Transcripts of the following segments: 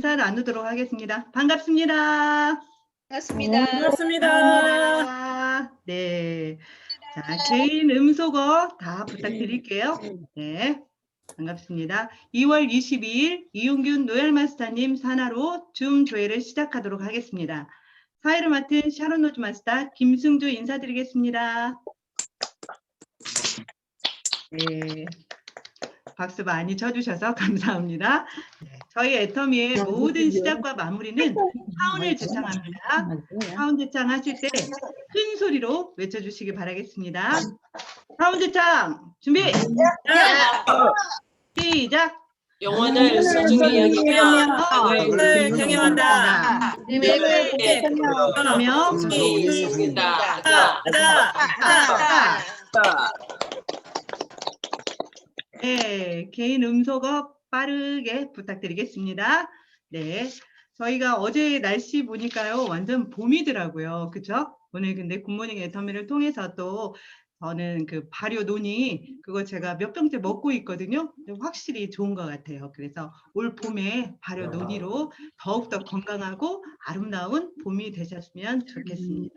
인사 나누도록 하겠습니다. 반갑습니다. 반갑습니다. 반갑습니다. 네. 자, 개인 음소거 다 부탁드릴게요. 네. 반갑습니다. 2월 22일 이용균 노열마스터님 산하로 줌 조회를 시작하도록 하겠습니다. 사회를 맡은 샤론 노즈 마스터 김승주 인사드리겠습니다. 네. 박수 많이 쳐주셔서 감사합니다. 네, 저희 애터미의 모든 시작과 마무리는 하운을 제창합니다. 하운 제창하실 때 큰 소리로 외쳐주시기 바라겠습니다. 하운 제창 준비! 시작! 영혼을 소중히 여기며 영혼을 경영한다. 그러며 네, 개인 음소거 빠르게 부탁드리겠습니다. 네, 저희가 어제 날씨 보니까요 완전 봄이더라고요, 그죠? 오늘 근데 굿모닝 애터미를 통해서 또 저는 그 발효 논이 그거 제가 몇 병째 먹고 있거든요. 확실히 좋은 것 같아요. 그래서 올 봄에 발효 논이로 더욱더 건강하고 아름다운 봄이 되셨으면 좋겠습니다.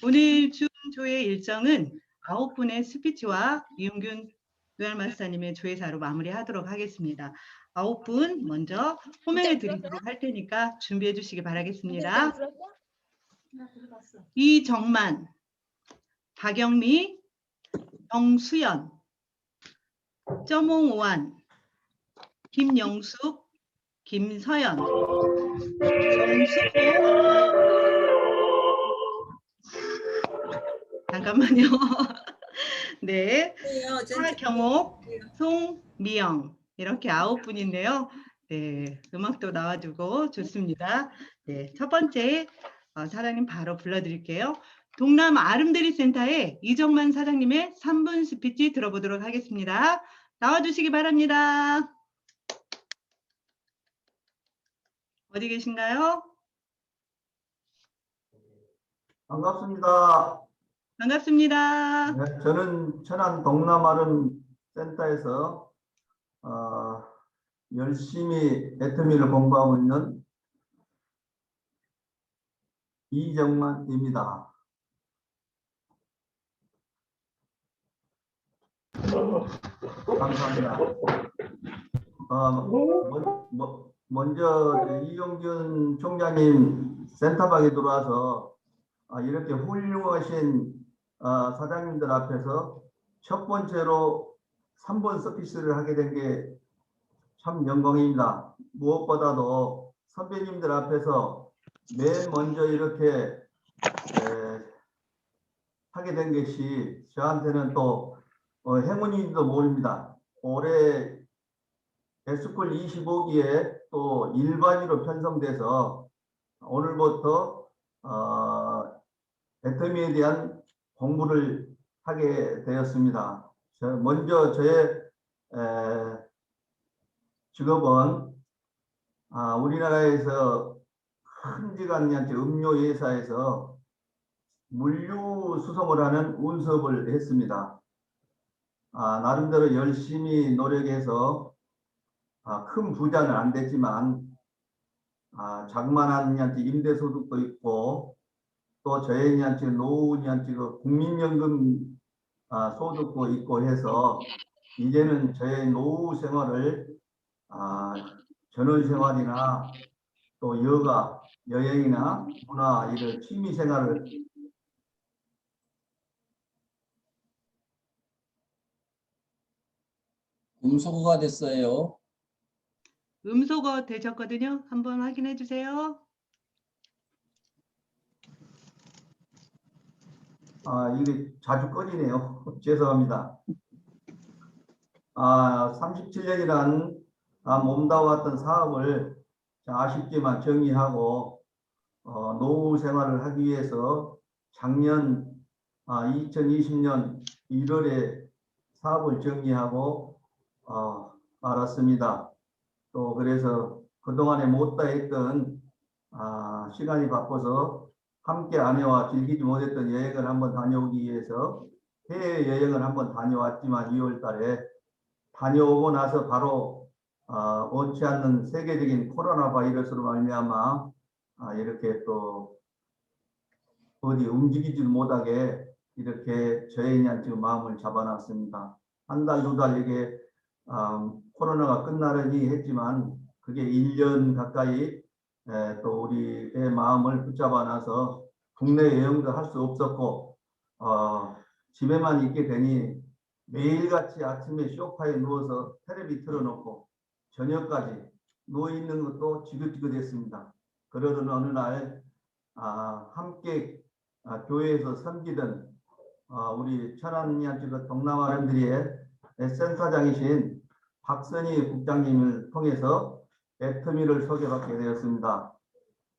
오늘 줌 조회 일정은 9분의 스피치와 이용균 노열마스터님의 조회사로 마무리하도록 하겠습니다. 9분 먼저 호명해 드리도록 할 테니까 준비해 주시기 바라겠습니다. 이정만, 박영미, 정수연, 점홍오한, 김영숙, 김서연, 정수호, 잠깐만요. 네, 하경옥, 송미영 이렇게 9분인데요. 네, 음악도 나와주고 좋습니다. 네, 첫 번째 사장님 바로 불러드릴게요. 동남 아름드리 센터의 이정만 사장님의 3분 스피치 들어보도록 하겠습니다. 나와주시기 바랍니다. 어디 계신가요? 반갑습니다. 반갑습니다. 네, 저는 천안 동남아름 센터에서 열심히 애터미를 공부하고 있는 이정만입니다. 감사합니다. 먼저 이용균 총장님 센터방에 들어와서 이렇게 훌륭하신 사장님들 앞에서 첫 번째로 3번 서비스를 하게 된 게 참 영광입니다. 무엇보다도 선배님들 앞에서 맨 먼저 이렇게 하게 된 것이 저한테는 또 행운인지도 모릅니다. 올해 S쿨 25기에 또 일반위로 편성돼서 오늘부터 애터미에 대한 공부를 하게 되었습니다. 먼저 저의 직업은 우리나라에서 큰 지간한테 음료 회사에서 물류 수송을 하는 운수업을 했습니다. 나름대로 열심히 노력해서 큰 부자는 안 됐지만 자그마한 임대소득도 있고 또 저희한테 노후한테 국민연금 소득도 있고 해서 이제는 저의 노후 생활을 전원생활이나 또 여가, 여행이나 문화 이런 취미 생활을 음소거가 됐어요. 음소거 되셨거든요. 한번 확인해 주세요. 이게 자주 꺼지네요. 죄송합니다. 37년이란 몸담았던 사업을 아쉽지만 정리하고 노후 생활을 하기 위해서 작년 2020년 1월에 사업을 정리하고 알았습니다. 또 그래서 그동안에 못다 했던 시간이 바빠서 함께 아내와 즐기지 못했던 여행을 한번 다녀오기 위해서 해외여행을 한번 다녀왔지만 2월 달에 다녀오고 나서 바로 원치 않는 세계적인 코로나 바이러스로 말미암아 이렇게 또 어디 움직이지도 못하게 이렇게 저희는 지금 마음을 잡아놨습니다. 한 달, 두 달 이게 코로나가 끝나려니 했지만 그게 1년 가까이 또 우리의 마음을 붙잡아놔서 국내 여행도 할 수 없었고 집에만 있게 되니 매일같이 아침에 소파에 누워서 텔레비 틀어놓고 저녁까지 누워있는 것도 지긋지긋했습니다. 그러던 어느 날 함께 교회에서 섬기던 우리 천안미안지구 동남아랜드리의 센터장이신 박선희 국장님을 통해서 애터미를 소개받게 되었습니다.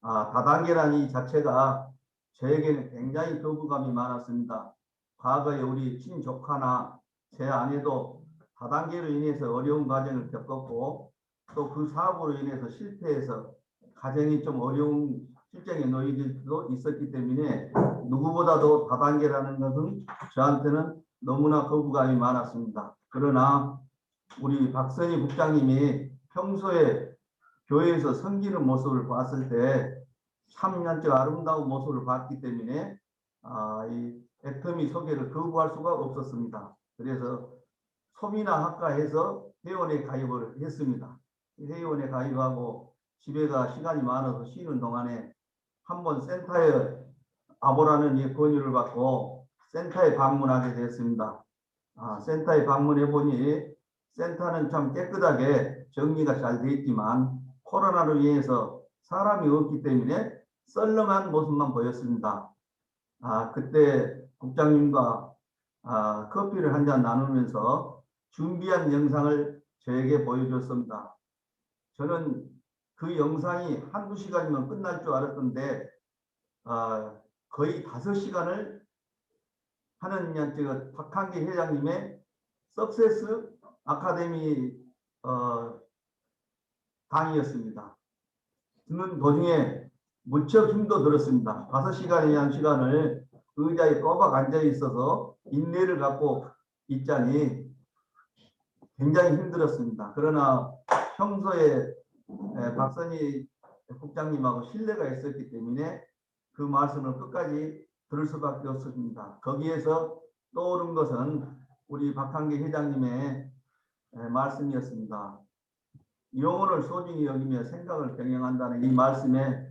다단계라는 이 자체가 저에게는 굉장히 거부감이 많았습니다. 과거에 우리 친조카나 제 아내도 다단계로 인해서 어려운 과정을 겪었고 또 그 사업으로 인해서 실패해서 가정이 좀 어려운 실정에 놓이게 있었기 때문에 누구보다도 다단계라는 것은 저한테는 너무나 거부감이 많았습니다. 그러나 우리 박선희 국장님이 평소에 교회에서 섬기는 모습을 봤을 때 참 아름다운 모습을 봤기 때문에 이 애터미 소개를 거부할 수가 없었습니다. 그래서 소미나 학과에서 회원에 가입을 했습니다. 회원에 가입하고 집에가 시간이 많아서 쉬는 동안에 한번 센터에 와보라는 권유를 받고 센터에 방문하게 됐습니다. 센터에 방문해 보니 센터는 참 깨끗하게 정리가 잘 되어 있지만 코로나로 인해서 사람이 없기 때문에 썰렁한 모습만 보였습니다. 그때 국장님과 커피를 한 잔 나누면서 준비한 영상을 저에게 보여줬습니다. 저는 그 영상이 한두 시간이면 끝날 줄 알았던데 거의 5시간을 하는 박한기 회장님의 석세스 아카데미 강의였습니다. 듣는 도중에 무척 힘도 들었습니다. 5시간이라는 시간을 의자에 꼬박 앉아 있어서 인내를 갖고 있자니 굉장히 힘들었습니다. 그러나 평소에 박선희 국장님하고 신뢰가 있었기 때문에 그 말씀을 끝까지 들을 수밖에 없습니다. 거기에서 떠오른 것은 우리 박한기 회장님의 말씀이었습니다. 영혼을 소중히 여기며 생각을 병행한다는 이 말씀에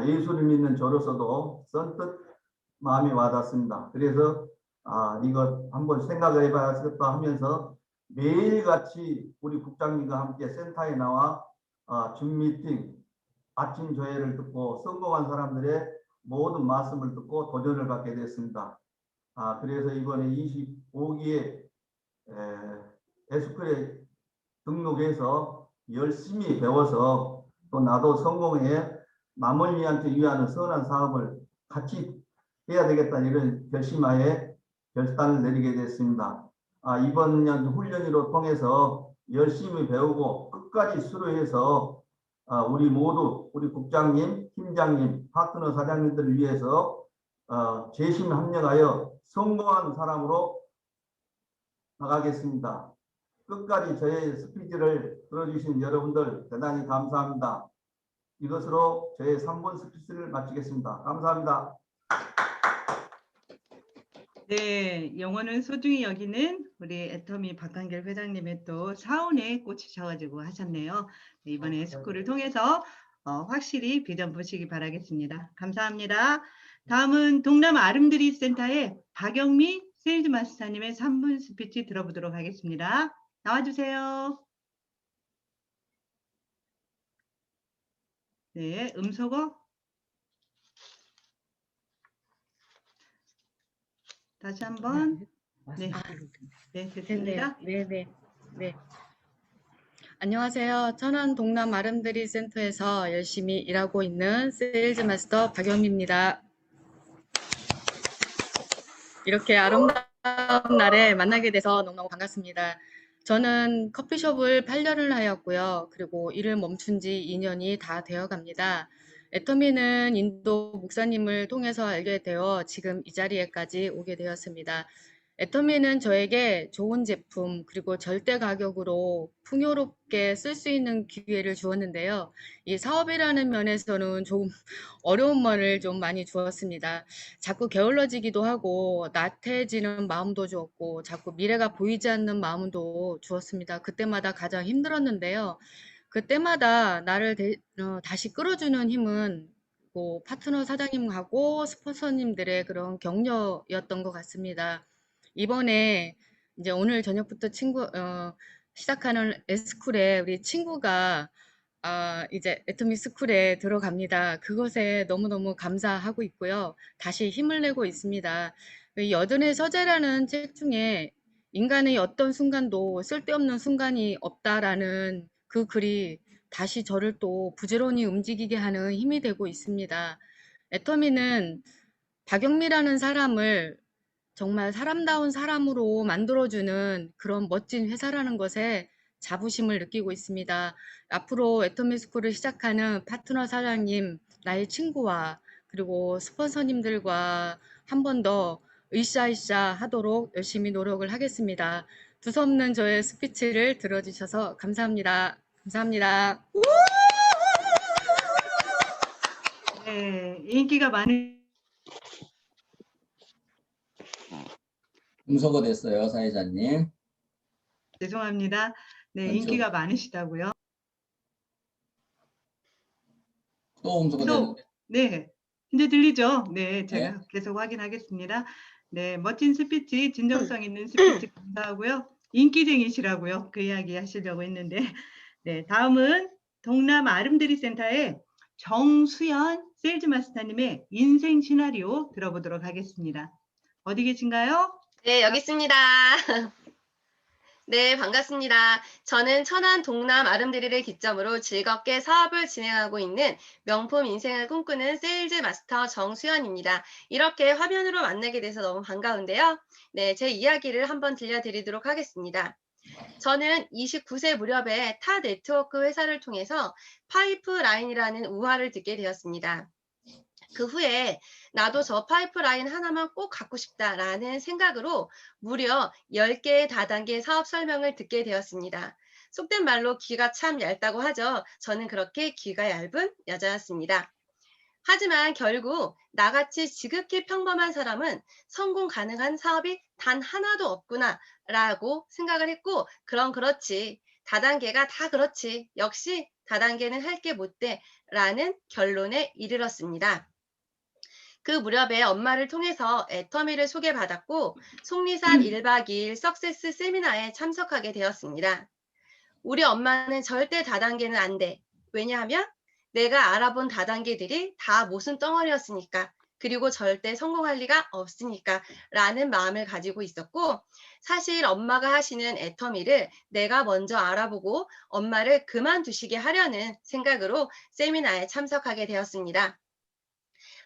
예수를 믿는 저로서도 선뜻 마음이 와닿습니다. 그래서 이거 한번 생각을 해봐야겠다 하면서 매일같이 우리 국장님과 함께 센터에 나와 줌 미팅, 아침 조회를 듣고 성공한 사람들의 모든 말씀을 듣고 도전을 받게 됐습니다. 그래서 이번에 25기에 에스쿨에 등록해서 열심히 배워서 또 나도 성공해 남을 위하는 선한 사업을 같이 해야 되겠다 이런 결심하에 결단을 내리게 됐습니다. 이번 년 훈련으로 통해서 열심히 배우고 끝까지 수료해서 우리 모두 우리 국장님, 팀장님, 파트너 사장님들을 위해서 재심 합력하여 성공한 사람으로 나가겠습니다. 끝까지 저의 스피치를 들어주신 여러분들 대단히 감사합니다. 이것으로 저의 3번 스피치를 마치겠습니다. 감사합니다. 네, 영혼은 소중히 여기는 우리 애터미 박한결 회장님의 또 사원에 꽂히셔가지고 하셨네요. 네, 이번에 스쿨을 통해서 확실히 비전 보시기 바라겠습니다. 감사합니다. 다음은 동남 아름드리 센터의 박영미 세일즈 마스터님의 3분 스피치 들어보도록 하겠습니다. 나와주세요. 네, 음소거. 다시 한번. 네, 네, 됐습니다. 네. 안녕하세요. 천안 동남 아름드리 센터에서 열심히 일하고 있는 세일즈 마스터 박영미입니다. 이렇게 아름다운 날에 만나게 돼서 너무너무 반갑습니다. 저는 커피숍을 8년을 하였고요. 그리고 일을 멈춘 지 2년이 다 되어 갑니다. 애터미는 인도 목사님을 통해서 알게 되어 지금 이 자리에까지 오게 되었습니다. 애터미는 저에게 좋은 제품 그리고 절대 가격으로 풍요롭게 쓸 수 있는 기회를 주었는데요. 이 사업이라는 면에서는 좀 어려운 면을 좀 많이 주었습니다. 자꾸 게을러지기도 하고 나태해지는 마음도 주었고 자꾸 미래가 보이지 않는 마음도 주었습니다. 그때마다 가장 힘들었는데요. 그때마다 나를 다시 끌어주는 힘은 뭐 파트너 사장님하고 스폰서님들의 그런 격려였던 것 같습니다. 이번에 이제 오늘 저녁부터 시작하는 에스쿨에 우리 친구가 이제 애터미 스쿨에 들어갑니다. 그것에 너무너무 감사하고 있고요. 다시 힘을 내고 있습니다. 이 여든의 서재라는 책 중에 인간의 어떤 순간도 쓸데없는 순간이 없다라는 그 글이 다시 저를 또 부지런히 움직이게 하는 힘이 되고 있습니다. 애터미는 박영미라는 사람을 정말 사람다운 사람으로 만들어주는 그런 멋진 회사라는 것에 자부심을 느끼고 있습니다. 앞으로 애터미 스쿨을 시작하는 파트너 사장님, 나의 친구와 그리고 스폰서님들과 한 번 더 으쌰으쌰 하도록 열심히 노력을 하겠습니다. 두서없는 저의 스피치를 들어주셔서 감사합니다. 감사합니다. 네, 인기가 많은 금소가 됐어요, 사회자님. 죄송합니다. 네, 그렇죠. 인기가 많으시다고요. 또 음소가 계속, 됐는데. 네, 이제 들리죠? 네, 제가 네. 계속 확인하겠습니다. 네, 멋진 스피치, 진정성 있는 스피치 감사하고요. 인기쟁이시라고요. 그 이야기 하시려고 했는데. 네, 다음은 동남 아름드리 센터의 정수연 세일즈 마스터님의 인생 시나리오 들어보도록 하겠습니다. 어디 계신가요? 네, 여기 있습니다. 네, 반갑습니다. 저는 천안 동남 아름드리를 기점으로 즐겁게 사업을 진행하고 있는 명품 인생을 꿈꾸는 세일즈 마스터 정수연입니다. 이렇게 화면으로 만나게 돼서 너무 반가운데요. 네, 제 이야기를 한번 들려드리도록 하겠습니다. 저는 29세 무렵에 타 네트워크 회사를 통해서 파이프라인이라는 우화를 듣게 되었습니다. 그 후에 나도 저 파이프라인 하나만 꼭 갖고 싶다라는 생각으로 무려 10개의 다단계 사업 설명을 듣게 되었습니다. 속된 말로 귀가 참 얇다고 하죠. 저는 그렇게 귀가 얇은 여자였습니다. 하지만 결국 나같이 지극히 평범한 사람은 성공 가능한 사업이 단 하나도 없구나 라고 생각을 했고, 그럼 그렇지. 다단계가 다 그렇지. 역시 다단계는 할 게 못 돼 라는 결론에 이르렀습니다. 그 무렵에 엄마를 통해서 애터미를 소개받았고 속리산 1박 2일 석세스 세미나에 참석하게 되었습니다. 우리 엄마는 절대 다단계는 안 돼. 왜냐하면 내가 알아본 다단계들이 다 모순 덩어리였으니까, 그리고 절대 성공할 리가 없으니까 라는 마음을 가지고 있었고, 사실 엄마가 하시는 애터미를 내가 먼저 알아보고 엄마를 그만두시게 하려는 생각으로 세미나에 참석하게 되었습니다.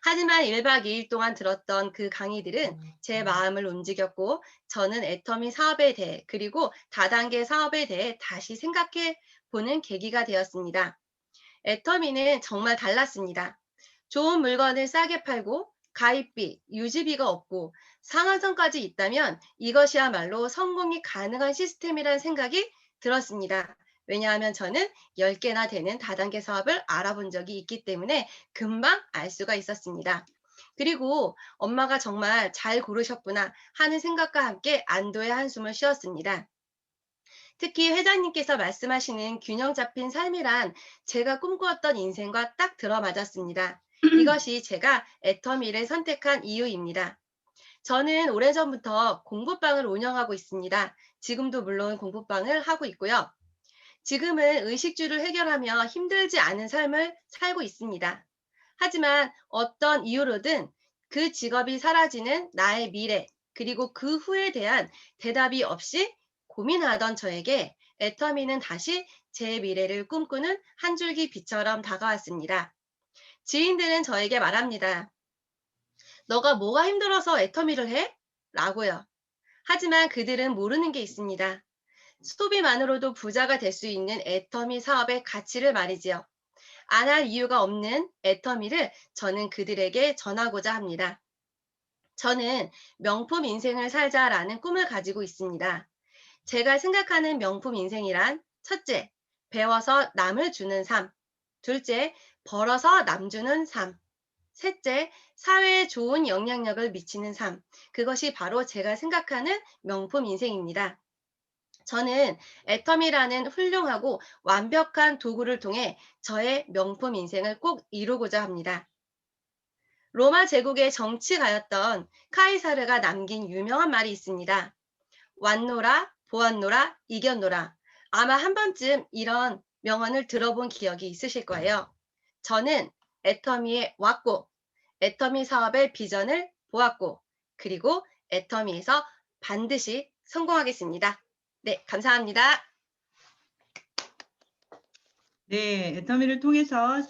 하지만 1박 2일 동안 들었던 그 강의들은 제 마음을 움직였고, 저는 애터미 사업에 대해 그리고 다단계 사업에 대해 다시 생각해 보는 계기가 되었습니다. 애터미는 정말 달랐습니다. 좋은 물건을 싸게 팔고 가입비, 유지비가 없고 상한선까지 있다면 이것이야말로 성공이 가능한 시스템이라는 생각이 들었습니다. 왜냐하면 저는 10개나 되는 다단계 사업을 알아본 적이 있기 때문에 금방 알 수가 있었습니다. 그리고 엄마가 정말 잘 고르셨구나 하는 생각과 함께 안도의 한숨을 쉬었습니다. 특히 회장님께서 말씀하시는 균형 잡힌 삶이란 제가 꿈꾸었던 인생과 딱 들어맞았습니다. 이것이 제가 애터미를 선택한 이유입니다. 저는 오래전부터 공부방을 운영하고 있습니다. 지금도 물론 공부방을 하고 있고요. 지금은 의식주를 해결하며 힘들지 않은 삶을 살고 있습니다. 하지만 어떤 이유로든 그 직업이 사라지는 나의 미래, 그리고 그 후에 대한 대답이 없이 고민하던 저에게 애터미는 다시 제 미래를 꿈꾸는 한 줄기 빛처럼 다가왔습니다. 지인들은 저에게 말합니다. 너가 뭐가 힘들어서 애터미를 해? 라고요. 하지만 그들은 모르는 게 있습니다. 소비만으로도 부자가 될 수 있는 애터미 사업의 가치를 말이지요. 안 할 이유가 없는 애터미를 저는 그들에게 전하고자 합니다. 저는 명품 인생을 살자라는 꿈을 가지고 있습니다. 제가 생각하는 명품 인생이란 첫째, 배워서 남을 주는 삶. 둘째, 벌어서 남 주는 삶. 셋째, 사회에 좋은 영향력을 미치는 삶. 그것이 바로 제가 생각하는 명품 인생입니다. 저는 애터미라는 훌륭하고 완벽한 도구를 통해 저의 명품 인생을 꼭 이루고자 합니다. 로마 제국의 정치가였던 카이사르가 남긴 유명한 말이 있습니다. 왔노라, 보았노라, 이겼노라. 아마 한 번쯤 이런 명언을 들어본 기억이 있으실 거예요. 저는 애터미에 왔고, 애터미 사업의 비전을 보았고, 그리고 애터미에서 반드시 성공하겠습니다. 네, 감사합니다. 네, 애터미를 통해서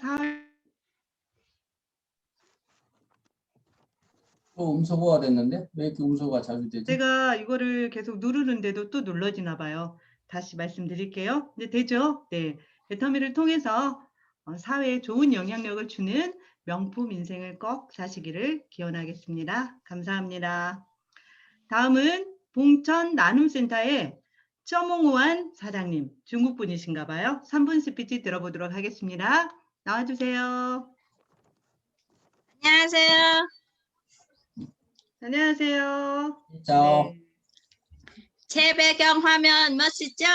또 음소거가 됐는데 왜 이렇게 음소거가 자주 되지? 제가 이거를 계속 누르는데도 또 눌러지나 봐요. 다시 말씀드릴게요. 이제 되죠? 네. 애터미를 통해서 사회에 좋은 영향력을 주는 명품 인생을 꼭 사시기를 기원하겠습니다. 감사합니다. 다음은 봉천 나눔센터의 쩌몽호안 사장님, 중국 분이신가 봐요. 3분 스피치 들어보도록 하겠습니다. 나와주세요. 안녕하세요. 안녕하세요. 자, 제 배경 화면 멋있죠?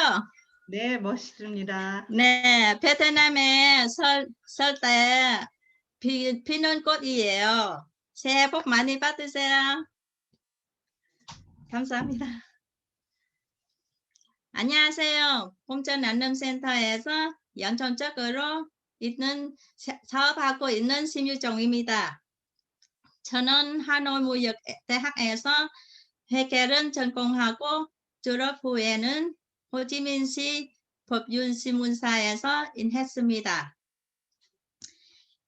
네, 멋있습니다. 네, 베트남에 설 때 피는 꽃이에요. 새해 복 많이 받으세요. 감사합니다. 안녕하세요. 봉천 난림센터에서 연천적으로 사업하고 있는 심유정입니다. 저는 하노이 무역대학에서 회계를 전공하고 졸업 후에는 호지민시 법률신문사에서 일했습니다.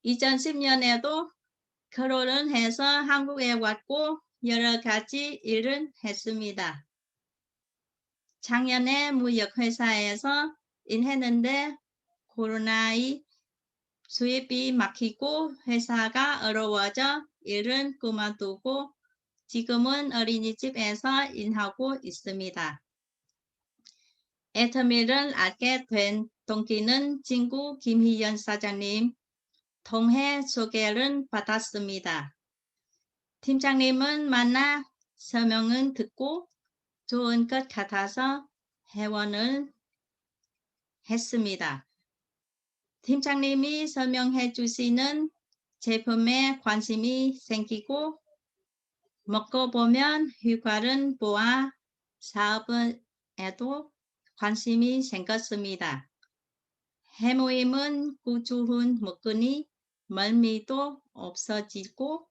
2010년에도 결혼을 해서 한국에 왔고 여러 가지 일을 했습니다. 작년에 무역회사에서 일했는데 코로나의 수입이 막히고 회사가 어려워져 일은 그만두고 지금은 어린이집에서 일하고 있습니다. 애터미를 알게 된 동기는 친구 김희연 사장님 통해 소개를 받았습니다. 팀장님은 만나 설명을 듣고 좋은 것 같아서 회원을 했습니다. 팀장님이 설명해 주시는 제품에 관심이 생기고 먹고 보면 효과를 보아 사업에도 관심이 생겼습니다. 해모임은 구주훈 먹으니 멀미도 없어지고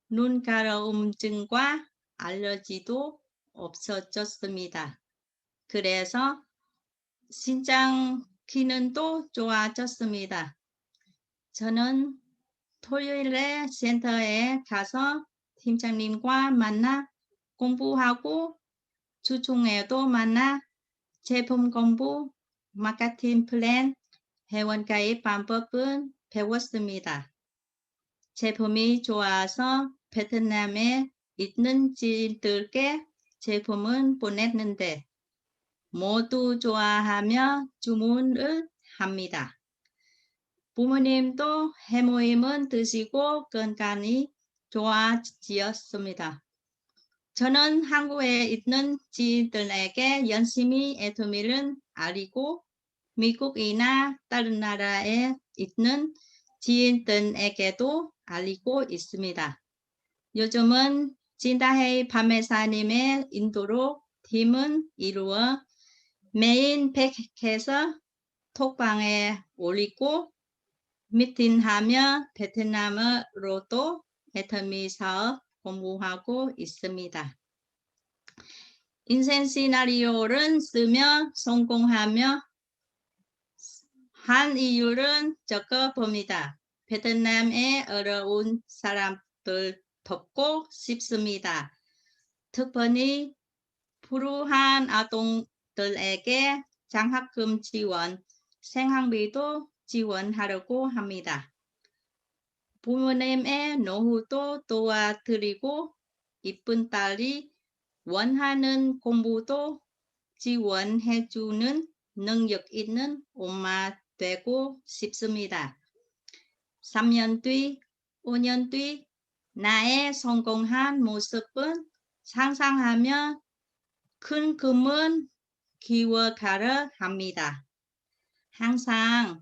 눈 가려움증과 알러지도 없어졌습니다. 그래서 신장 기능도 좋아졌습니다. 저는 토요일에 센터에 가서 팀장님과 만나 공부하고 주중에도 만나 제품 공부, 마케팅 플랜, 회원 가입 방법을 배웠습니다. 제품이 좋아서 베트남에 있는 지인들께 제품을 보냈는데 모두 좋아하며 주문을 합니다. 부모님도 해모임은 드시고 건강이 좋아지었습니다. 저는 한국에 있는 지인들에게 열심히 애터미를 알리고 미국이나 다른 나라에 있는 지인들에게도 알리고 있습니다. 요즘은 진다헤이 밤의사님의 인도로 팀은 이루어 메인 팩에서 톡방에 올리고 미팅하며 베트남어로도 애터미 사업 공부하고 있습니다. 인생 시나리오를 쓰며 성공하며 한 이유를 적어봅니다. 베트남의 어려운 사람들 돕고 싶습니다. 특별히 불우한 아동들에게 장학금 지원, 생활비도 지원하려고 합니다. 부모님의 노후도 도와드리고 이쁜 딸이 원하는 공부도 지원해주는 능력 있는 엄마 되고 싶습니다. 3년 뒤, 5년 뒤 나의 성공한 모습은 상상하며 큰 꿈은 키워가려 합니다. 항상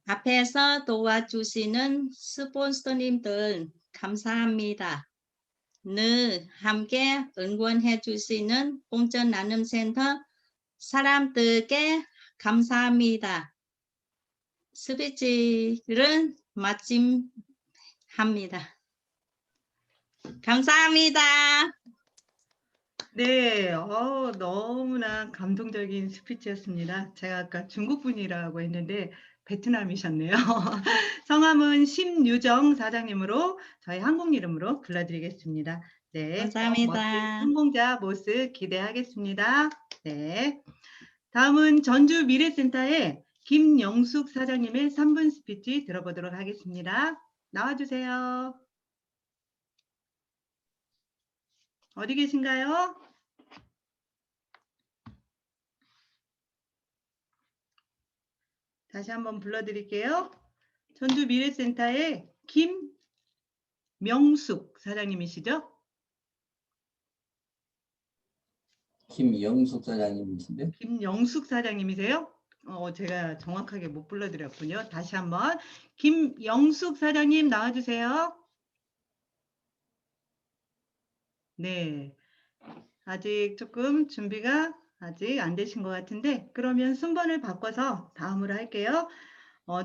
앞에서 도와주시는 스폰서님들 감사합니다. 늘 함께 응원해 주시는 공전나눔센터 사람들께 감사합니다. 스피치를 마침합니다. 감사합니다. 네, 너무나 감동적인 스피치였습니다. 제가 아까 중국 분이라고 했는데 베트남이셨네요. 성함은 심유정 사장님으로 저희 한국 이름으로 불러드리겠습니다. 네, 감사합니다. 멋진 성공자 모습 기대하겠습니다. 네, 다음은 전주 미래센터의 김영숙 사장님의 3분 스피치 들어보도록 하겠습니다. 나와주세요. 어디 계신가요? 다시 한번 불러드릴게요. 전주 미래센터의 김명숙 사장님이시죠? 김영숙 사장님이신데? 김영숙 사장님이세요? 제가 정확하게 못 불러드렸군요. 다시 한번 김영숙 사장님 나와주세요. 네, 아직 조금 준비가 아직 안 되신 것 같은데 그러면 순번을 바꿔서 다음으로 할게요.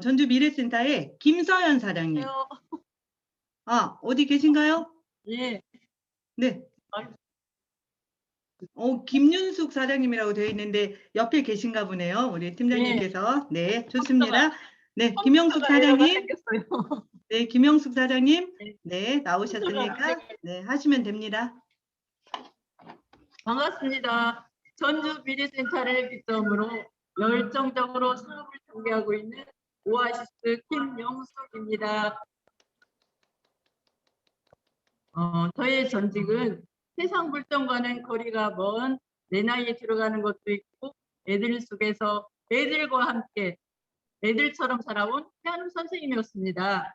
전주 미래센터의 김서연 사장님. 어디 계신가요? 예. 네. 김윤숙 사장님이라고 되어 있는데 옆에 계신가 보네요. 우리 팀장님께서. 네, 좋습니다. 네, 김영숙 사장님. 네, 김영숙 사장님. 네, 나오셨으니까 네, 하시면 됩니다. 반갑습니다. 전주 미래센터를 기점으로 열정적으로 사업을 전개하고 있는 오아시스 김영숙입니다. 저의 전직은 세상 물정과는 거리가 먼 내 나이에 들어가는 것도 있고 애들 속에서 애들과 함께 애들처럼 살아온 피아노 선생님이었습니다.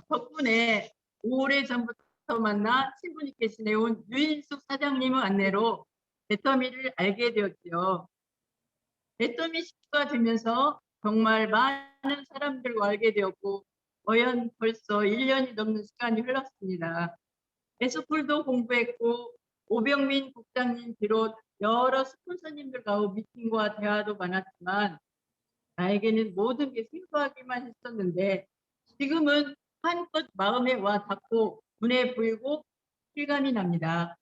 덕분에 오래전부터 만나 친분 있게 지내온 유인숙 사장님의 안내로 애터미를 알게 되었지요. 애터미 식구가 되면서 정말 많은 사람들과 알게 되었고 벌써 1년이 넘는 시간이 흘렀습니다. 에스쿨도 공부했고 오병민 국장님 비롯 여러 스폰서님들과 미팅과 대화도 많았지만 나에게는 모든 게 생소하기만 했었는데 지금은 한껏 마음에 와 닿고 눈에 보이고 실감이 납니다.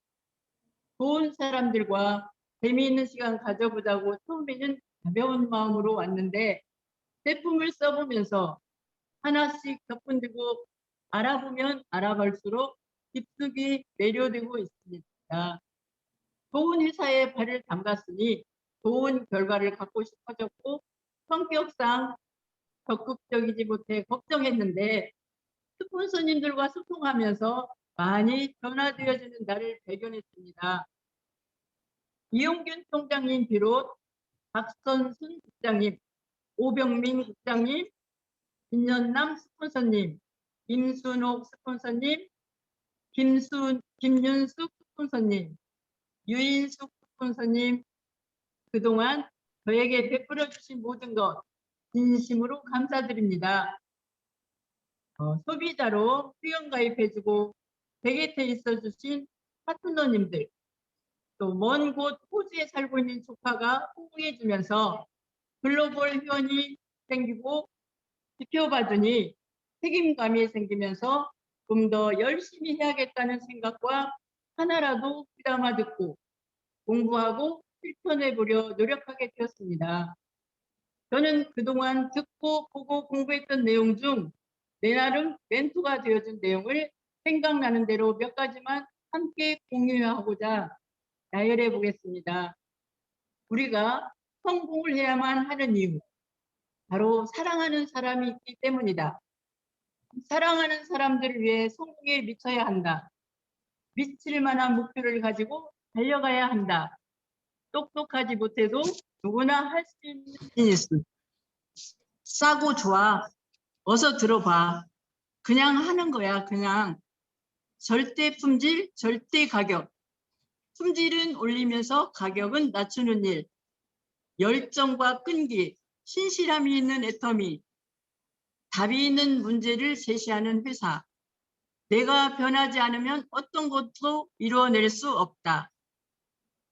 좋은 사람들과 재미있는 시간 가져보자고 처음에는 가벼운 마음으로 왔는데 제품을 써보면서 하나씩 덕분들고 알아보면 알아볼수록 깊숙이 매료되고 있습니다. 좋은 회사에 발을 담갔으니 좋은 결과를 갖고 싶어졌고 성격상 적극적이지 못해 걱정했는데 스폰서님들과 소통하면서 많이 변화되어지는 나를 발견했습니다. 이용균 총장님 비롯 박선순 국장님, 오병민 국장님, 김연남 스폰서님, 김순옥 스폰서님, 김윤숙 스폰서님, 유인숙 스폰서님, 그동안 저에게 베풀어 주신 모든 것 진심으로 감사드립니다. 소비자로 회원가입해주고 제 곁에 있어주신 파트너님들, 또 먼 곳 호주에 살고 있는 조카가 홍보해주면서 글로벌 회원이 생기고 지켜봐주니 책임감이 생기면서 좀 더 열심히 해야겠다는 생각과 하나라도 귀담아 듣고 공부하고 실천해보려 노력하게 되었습니다. 저는 그동안 듣고 보고 공부했던 내용 중 내 나름 멘토가 되어준 내용을 생각나는 대로 몇 가지만 함께 공유하고자 나열해 보겠습니다. 우리가 성공을 해야만 하는 이유, 바로 사랑하는 사람이 있기 때문이다. 사랑하는 사람들을 위해 성공에 미쳐야 한다. 미칠 만한 목표를 가지고 달려가야 한다. 똑똑하지 못해도 누구나 할 수 있는 비즈니스. 싸고 좋아. 어서 들어봐. 그냥 하는 거야, 그냥. 절대 품질, 절대 가격. 품질은 올리면서 가격은 낮추는 일. 열정과 끈기, 신실함이 있는 애터미. 답이 있는 문제를 제시하는 회사. 내가 변하지 않으면 어떤 것도 이루어낼 수 없다.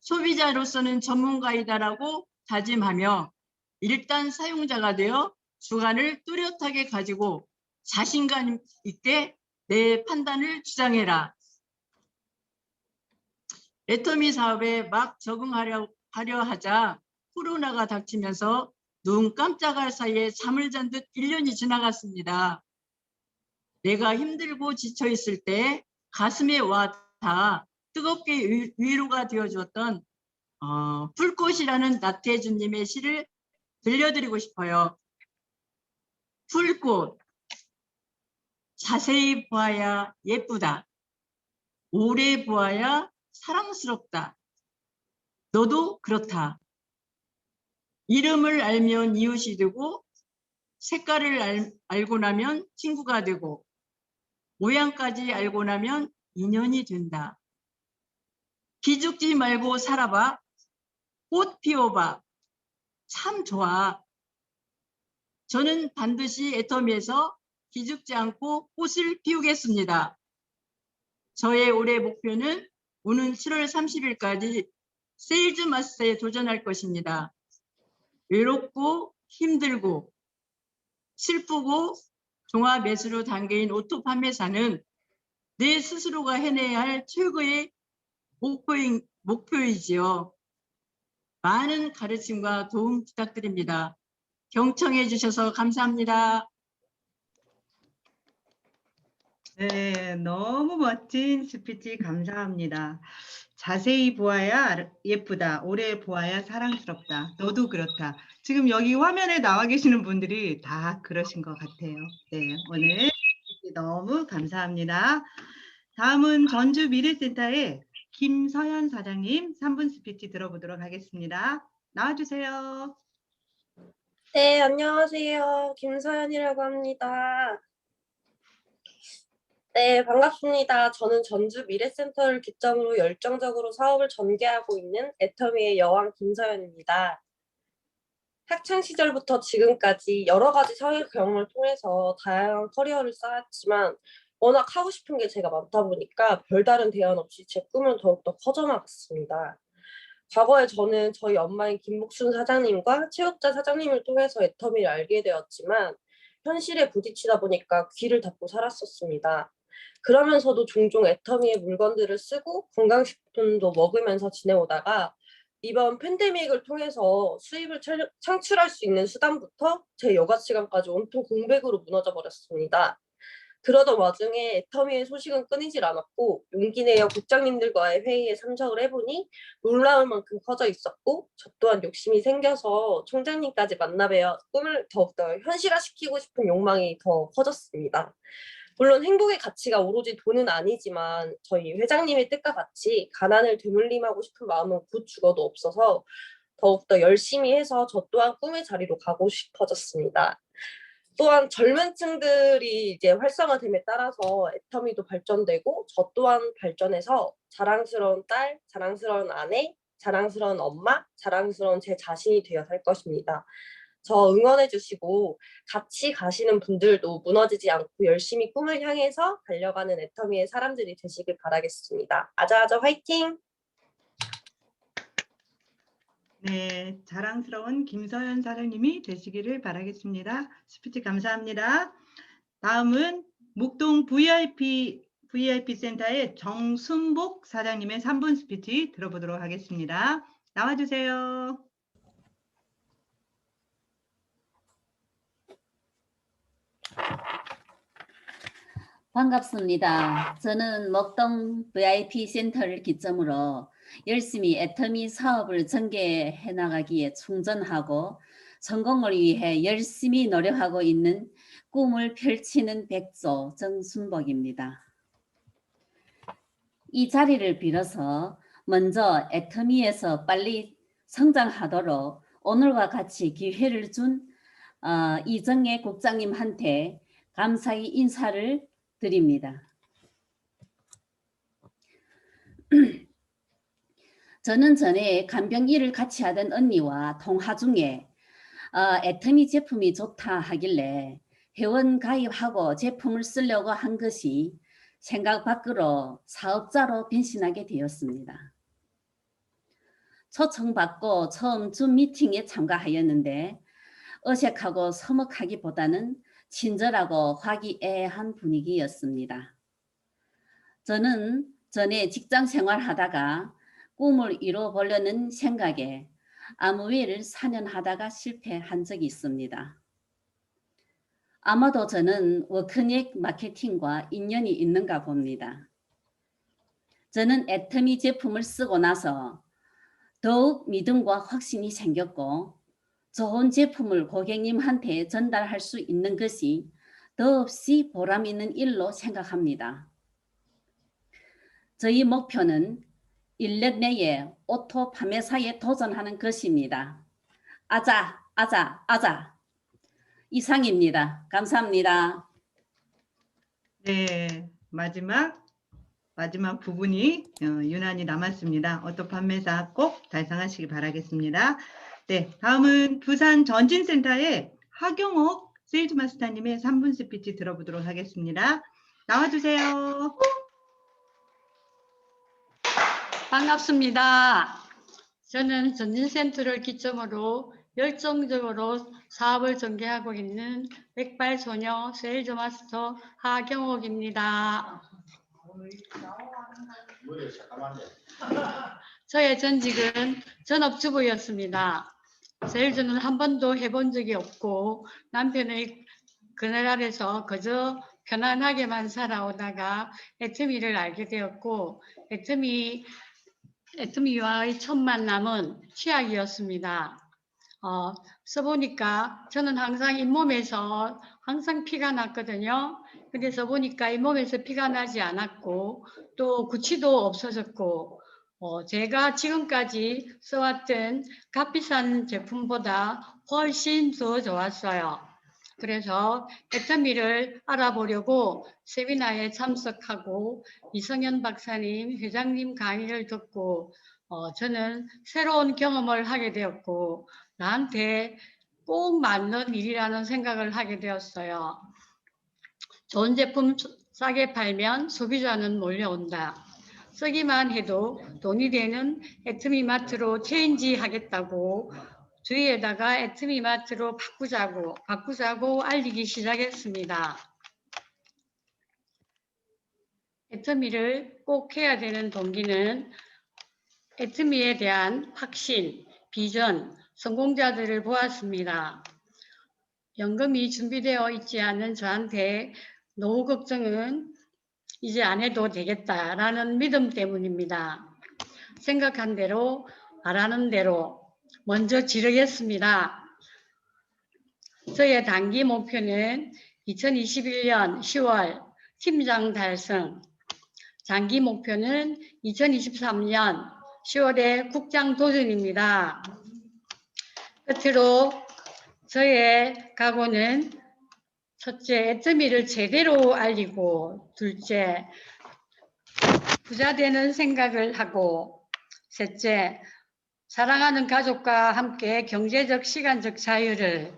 소비자로서는 전문가이다라고 다짐하며 일단 사용자가 되어 주관을 뚜렷하게 가지고 자신감 있게 내 판단을 주장해라. 애터미 사업에 막 적응하려 하자 코로나가 닥치면서 눈 깜짝할 사이에 잠을 잔 듯 1년이 지나갔습니다. 내가 힘들고 지쳐 있을 때 가슴에 와 닿아 뜨겁게 위로가 되어주었던 풀꽃이라는 나태주님의 시를 들려드리고 싶어요. 풀꽃, 자세히 보아야 예쁘다. 오래 보아야 사랑스럽다. 너도 그렇다. 이름을 알면 이웃이 되고 색깔을 알고 나면 친구가 되고 모양까지 알고 나면 인연이 된다. 기죽지 말고 살아봐. 꽃 피워봐. 참 좋아. 저는 반드시 애터미에서 기죽지 않고 꽃을 피우겠습니다. 저의 올해 목표는 오는 7월 30일까지 세일즈 마스터에 도전할 것입니다. 외롭고 힘들고 슬프고 종합 매수로 담겨인 오토 판매사는 내 스스로가 해내야 할 최고의 목표이지요. 많은 가르침과 도움 부탁드립니다. 경청해 주셔서 감사합니다. 네, 너무 멋진 스피치 감사합니다. 자세히 보아야 예쁘다. 오래 보아야 사랑스럽다. 너도 그렇다. 지금 여기 화면에 나와 계시는 분들이 다 그러신 것 같아요. 네, 오늘 스피치 너무 감사합니다. 다음은 전주 미래센터의 김서연 사장님 3분 스피치 들어보도록 하겠습니다. 나와주세요. 네, 안녕하세요. 김서연이라고 합니다. 네, 반갑습니다. 저는 전주 미래센터를 기점으로 열정적으로 사업을 전개하고 있는 애터미의 여왕 김서연입니다. 학창 시절부터 지금까지 여러 가지 사회 경험을 통해서 다양한 커리어를 쌓았지만 워낙 하고 싶은 게 제가 많다 보니까 별다른 대안 없이 제 꿈은 더욱더 커져나갔습니다. 과거에 저는 저희 엄마인 김복순 사장님과 체육자 사장님을 통해서 애터미를 알게 되었지만 현실에 부딪히다 보니까 귀를 닫고 살았었습니다. 그러면서도 종종 애터미의 물건들을 쓰고 건강식품도 먹으면서 지내오다가 이번 팬데믹을 통해서 수입을 창출할 수 있는 수단부터 제 여가 시간까지 온통 공백으로 무너져 버렸습니다. 그러던 와중에 애터미의 소식은 끊이질 않았고 용기 내어 국장님들과의 회의에 참석을 해보니 놀라울 만큼 커져 있었고 저 또한 욕심이 생겨서 총장님까지 만나 뵈어 꿈을 더욱더 현실화시키고 싶은 욕망이 더 커졌습니다. 물론 행복의 가치가 오로지 돈은 아니지만 저희 회장님의 뜻과 같이 가난을 되물림하고 싶은 마음은 곧 죽어도 없어서 더욱더 열심히 해서 저 또한 꿈의 자리로 가고 싶어졌습니다. 또한 젊은 층들이 이제 활성화됨에 따라서 애터미도 발전되고 저 또한 발전해서 자랑스러운 딸, 자랑스러운 아내, 자랑스러운 엄마, 자랑스러운 제 자신이 되어 살 것입니다. 저 응원해 주시고 같이 가시는 분들도 무너지지 않고 열심히 꿈을 향해서 달려가는 애터미의 사람들이 되시길 바라겠습니다. 아자아자 화이팅! 네, 자랑스러운 김서연 사장님이 되시기를 바라겠습니다. 스피치 감사합니다. 다음은 목동 VIP 센터의 정순복 사장님의 3분 스피치 들어보도록 하겠습니다. 나와주세요. 반갑습니다. 저는 목동 VIP 센터를 기점으로 열심히 애터미 사업을 전개해 나가기에 충전하고 성공을 위해 열심히 노력하고 있는 꿈을 펼치는 백조 정순복입니다. 이 자리를 빌어서 먼저 애터미에서 빨리 성장하도록 오늘과 같이 기회를 준 이정혜 국장님한테 감사의 인사를 드립니다. 저는 전에 간병 일을 같이 하던 언니와 통화 중에 애터미 제품이 좋다 하길래 회원 가입하고 제품을 쓰려고 한 것이 생각 밖으로 사업자로 변신하게 되었습니다. 초청받고 처음 줌 미팅에 참가하였는데 어색하고 서먹하기보다는 친절하고 화기애애한 분위기였습니다. 저는 전에 직장 생활하다가 꿈을 이뤄보려는 생각에 아무웨이를 4년 하다가 실패한 적이 있습니다. 아마도 저는 워크넷 마케팅과 인연이 있는가 봅니다. 저는 애터미 제품을 쓰고 나서 더욱 믿음과 확신이 생겼고 좋은 제품을 고객님한테 전달할 수 있는 것이 더없이 보람 있는 일로 생각합니다. 저희 목표는 1년 내에 오토 판매사에 도전하는 것입니다. 아자, 아자, 아자. 이상입니다. 감사합니다. 네, 마지막 부분이 유난히 남았습니다. 오토 판매사 꼭 달성하시기 바라겠습니다. 네, 다음은 부산 전진센터의 하경옥 세일즈마스터님의 3분 스피치 들어보도록 하겠습니다. 나와주세요. 반갑습니다. 저는 전진센터를 기점으로 열정적으로 사업을 전개하고 있는 백발소녀 세일즈마스터 하경옥입니다. 저의 전직은 전업주부였습니다. 세일즈는 한 번도 해본 적이 없고 남편의 그늘 아래서 그저 편안하게만 살아오다가 애터미를 알게 되었고 애터미와의 첫 만남은 취약이었습니다. 써보니까 저는 항상 잇몸에서 항상 피가 났거든요. 근데 써보니까 잇몸에서 피가 나지 않았고 또 구취도 없어졌고 제가 지금까지 써왔던 값비싼 제품보다 훨씬 더 좋았어요. 그래서 애터미를 알아보려고 세미나에 참석하고 이성현 박사님, 회장님 강의를 듣고 저는 새로운 경험을 하게 되었고 나한테 꼭 맞는 일이라는 생각을 하게 되었어요. 좋은 제품 싸게 팔면 소비자는 몰려온다. 쓰기만 해도 돈이 되는 애터미 마트로 체인지 하겠다고 주위에다가 애터미 마트로 바꾸자고 알리기 시작했습니다. 애터미를 꼭 해야 되는 동기는 애터미에 대한 확신, 비전, 성공자들을 보았습니다. 연금이 준비되어 있지 않은 저한테 노후 걱정은 이제 안 해도 되겠다라는 믿음 때문입니다. 생각한 대로, 말하는 대로 먼저 지르겠습니다. 저의 단기 목표는 2021년 10월 팀장 달성, 장기 목표는 2023년 10월에 국장 도전입니다. 끝으로 저의 각오는 첫째, 애터미를 제대로 알리고 둘째, 부자 되는 생각을 하고 셋째, 사랑하는 가족과 함께 경제적, 시간적 자유를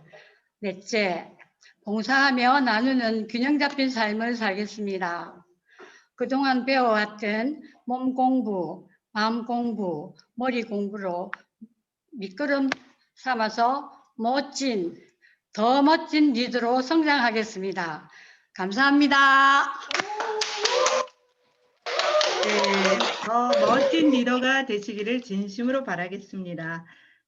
넷째, 봉사하며 나누는 균형 잡힌 삶을 살겠습니다. 그동안 배워왔던 몸 공부, 마음 공부, 머리 공부로 밑거름 삼아서 더 멋진 리더로 성장하겠습니다. 감사합니다. 네, 더 멋진 리더가 되시기를 진심으로 바라겠습니다.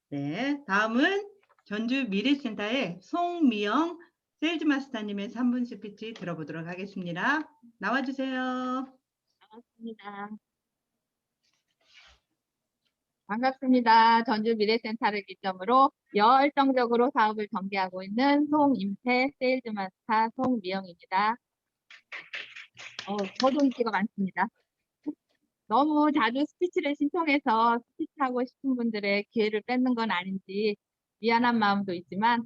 네, 다음은 전주 미래센터의 송미영 세일즈마스터님의 3분 스피치 들어보도록 하겠습니다. 나와주세요. 반갑습니다. 전주 미래센터를 기점으로 열정적으로 사업을 전개하고 있는 송임태 세일즈마스터 송미영입니다. 저도 인기가 많습니다. 너무 자주 스피치를 신청해서 스피치하고 싶은 분들의 기회를 뺏는 건 아닌지 미안한 마음도 있지만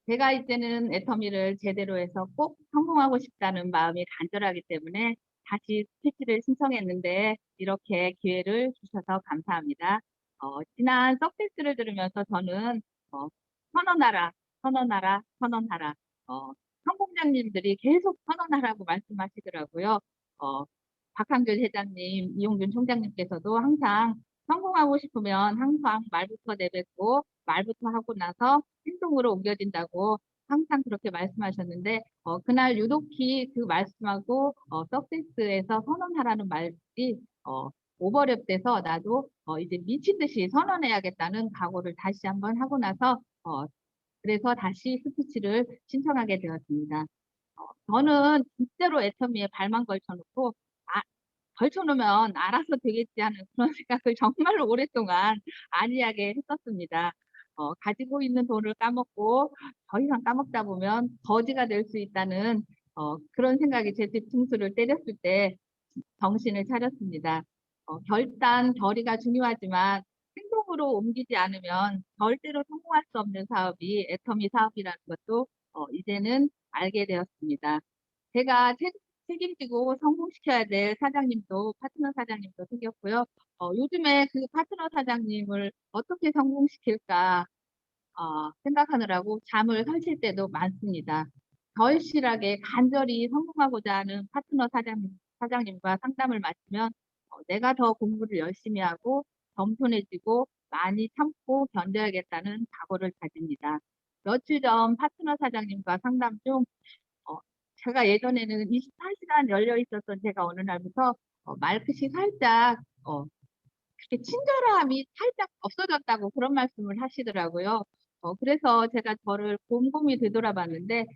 제가 이제는 애터미를 제대로 해서 꼭 성공하고 싶다는 마음이 간절하기 때문에 다시 스피치를 신청했는데 이렇게 기회를 주셔서 감사합니다. 지난 석세스를 들으면서 저는 선언하라, 선언하라, 선언하라. 성공자님들이 계속 선언하라고 말씀하시더라고요. 박한길 회장님, 이용균 총장님께서도 항상 성공하고 싶으면 항상 말부터 내뱉고 말부터 하고 나서 행동으로 옮겨진다고 항상 그렇게 말씀하셨는데 그날 유독히 그 말씀하고 석세스에서 선언하라는 말이 오버랩돼서 나도 이제 미친 듯이 선언해야겠다는 각오를 다시 한번 하고 나서 그래서 다시 스피치를 신청하게 되었습니다. 저는 진짜로 애터미에 발만 걸쳐놓고 걸쳐놓으면 알아서 되겠지 하는 그런 생각을 정말로 오랫동안 안이하게 했었습니다. 가지고 있는 돈을 까먹고 더 이상 까먹다 보면 거지가 될 수 있다는 그런 생각이 제 뒤통수를 때렸을 때 정신을 차렸습니다. 결단, 결의가 중요하지만 행동으로 옮기지 않으면 절대로 성공할 수 없는 사업이 애터미 사업이라는 것도 이제는 알게 되었습니다. 제가 책임지고 성공시켜야 될 사장님도 파트너 사장님도 생겼고요. 요즘에 그 파트너 사장님을 어떻게 성공시킬까 생각하느라고 잠을 설칠 때도 많습니다. 절실하게 간절히 성공하고자 하는 파트너 사장님과 상담을 마치면 내가 더 공부를 열심히 하고 겸손해지고 많이 참고 견뎌야겠다는 각오를 가집니다. 며칠 전 파트너 사장님과 상담 중 제가 예전에는 24시간 열려 있었던 제가 어느 날부터 말끝이 살짝 그렇게 친절함이 살짝 없어졌다고 그런 말씀을 하시더라고요. 그래서 제가 저를 곰곰이 되돌아봤는데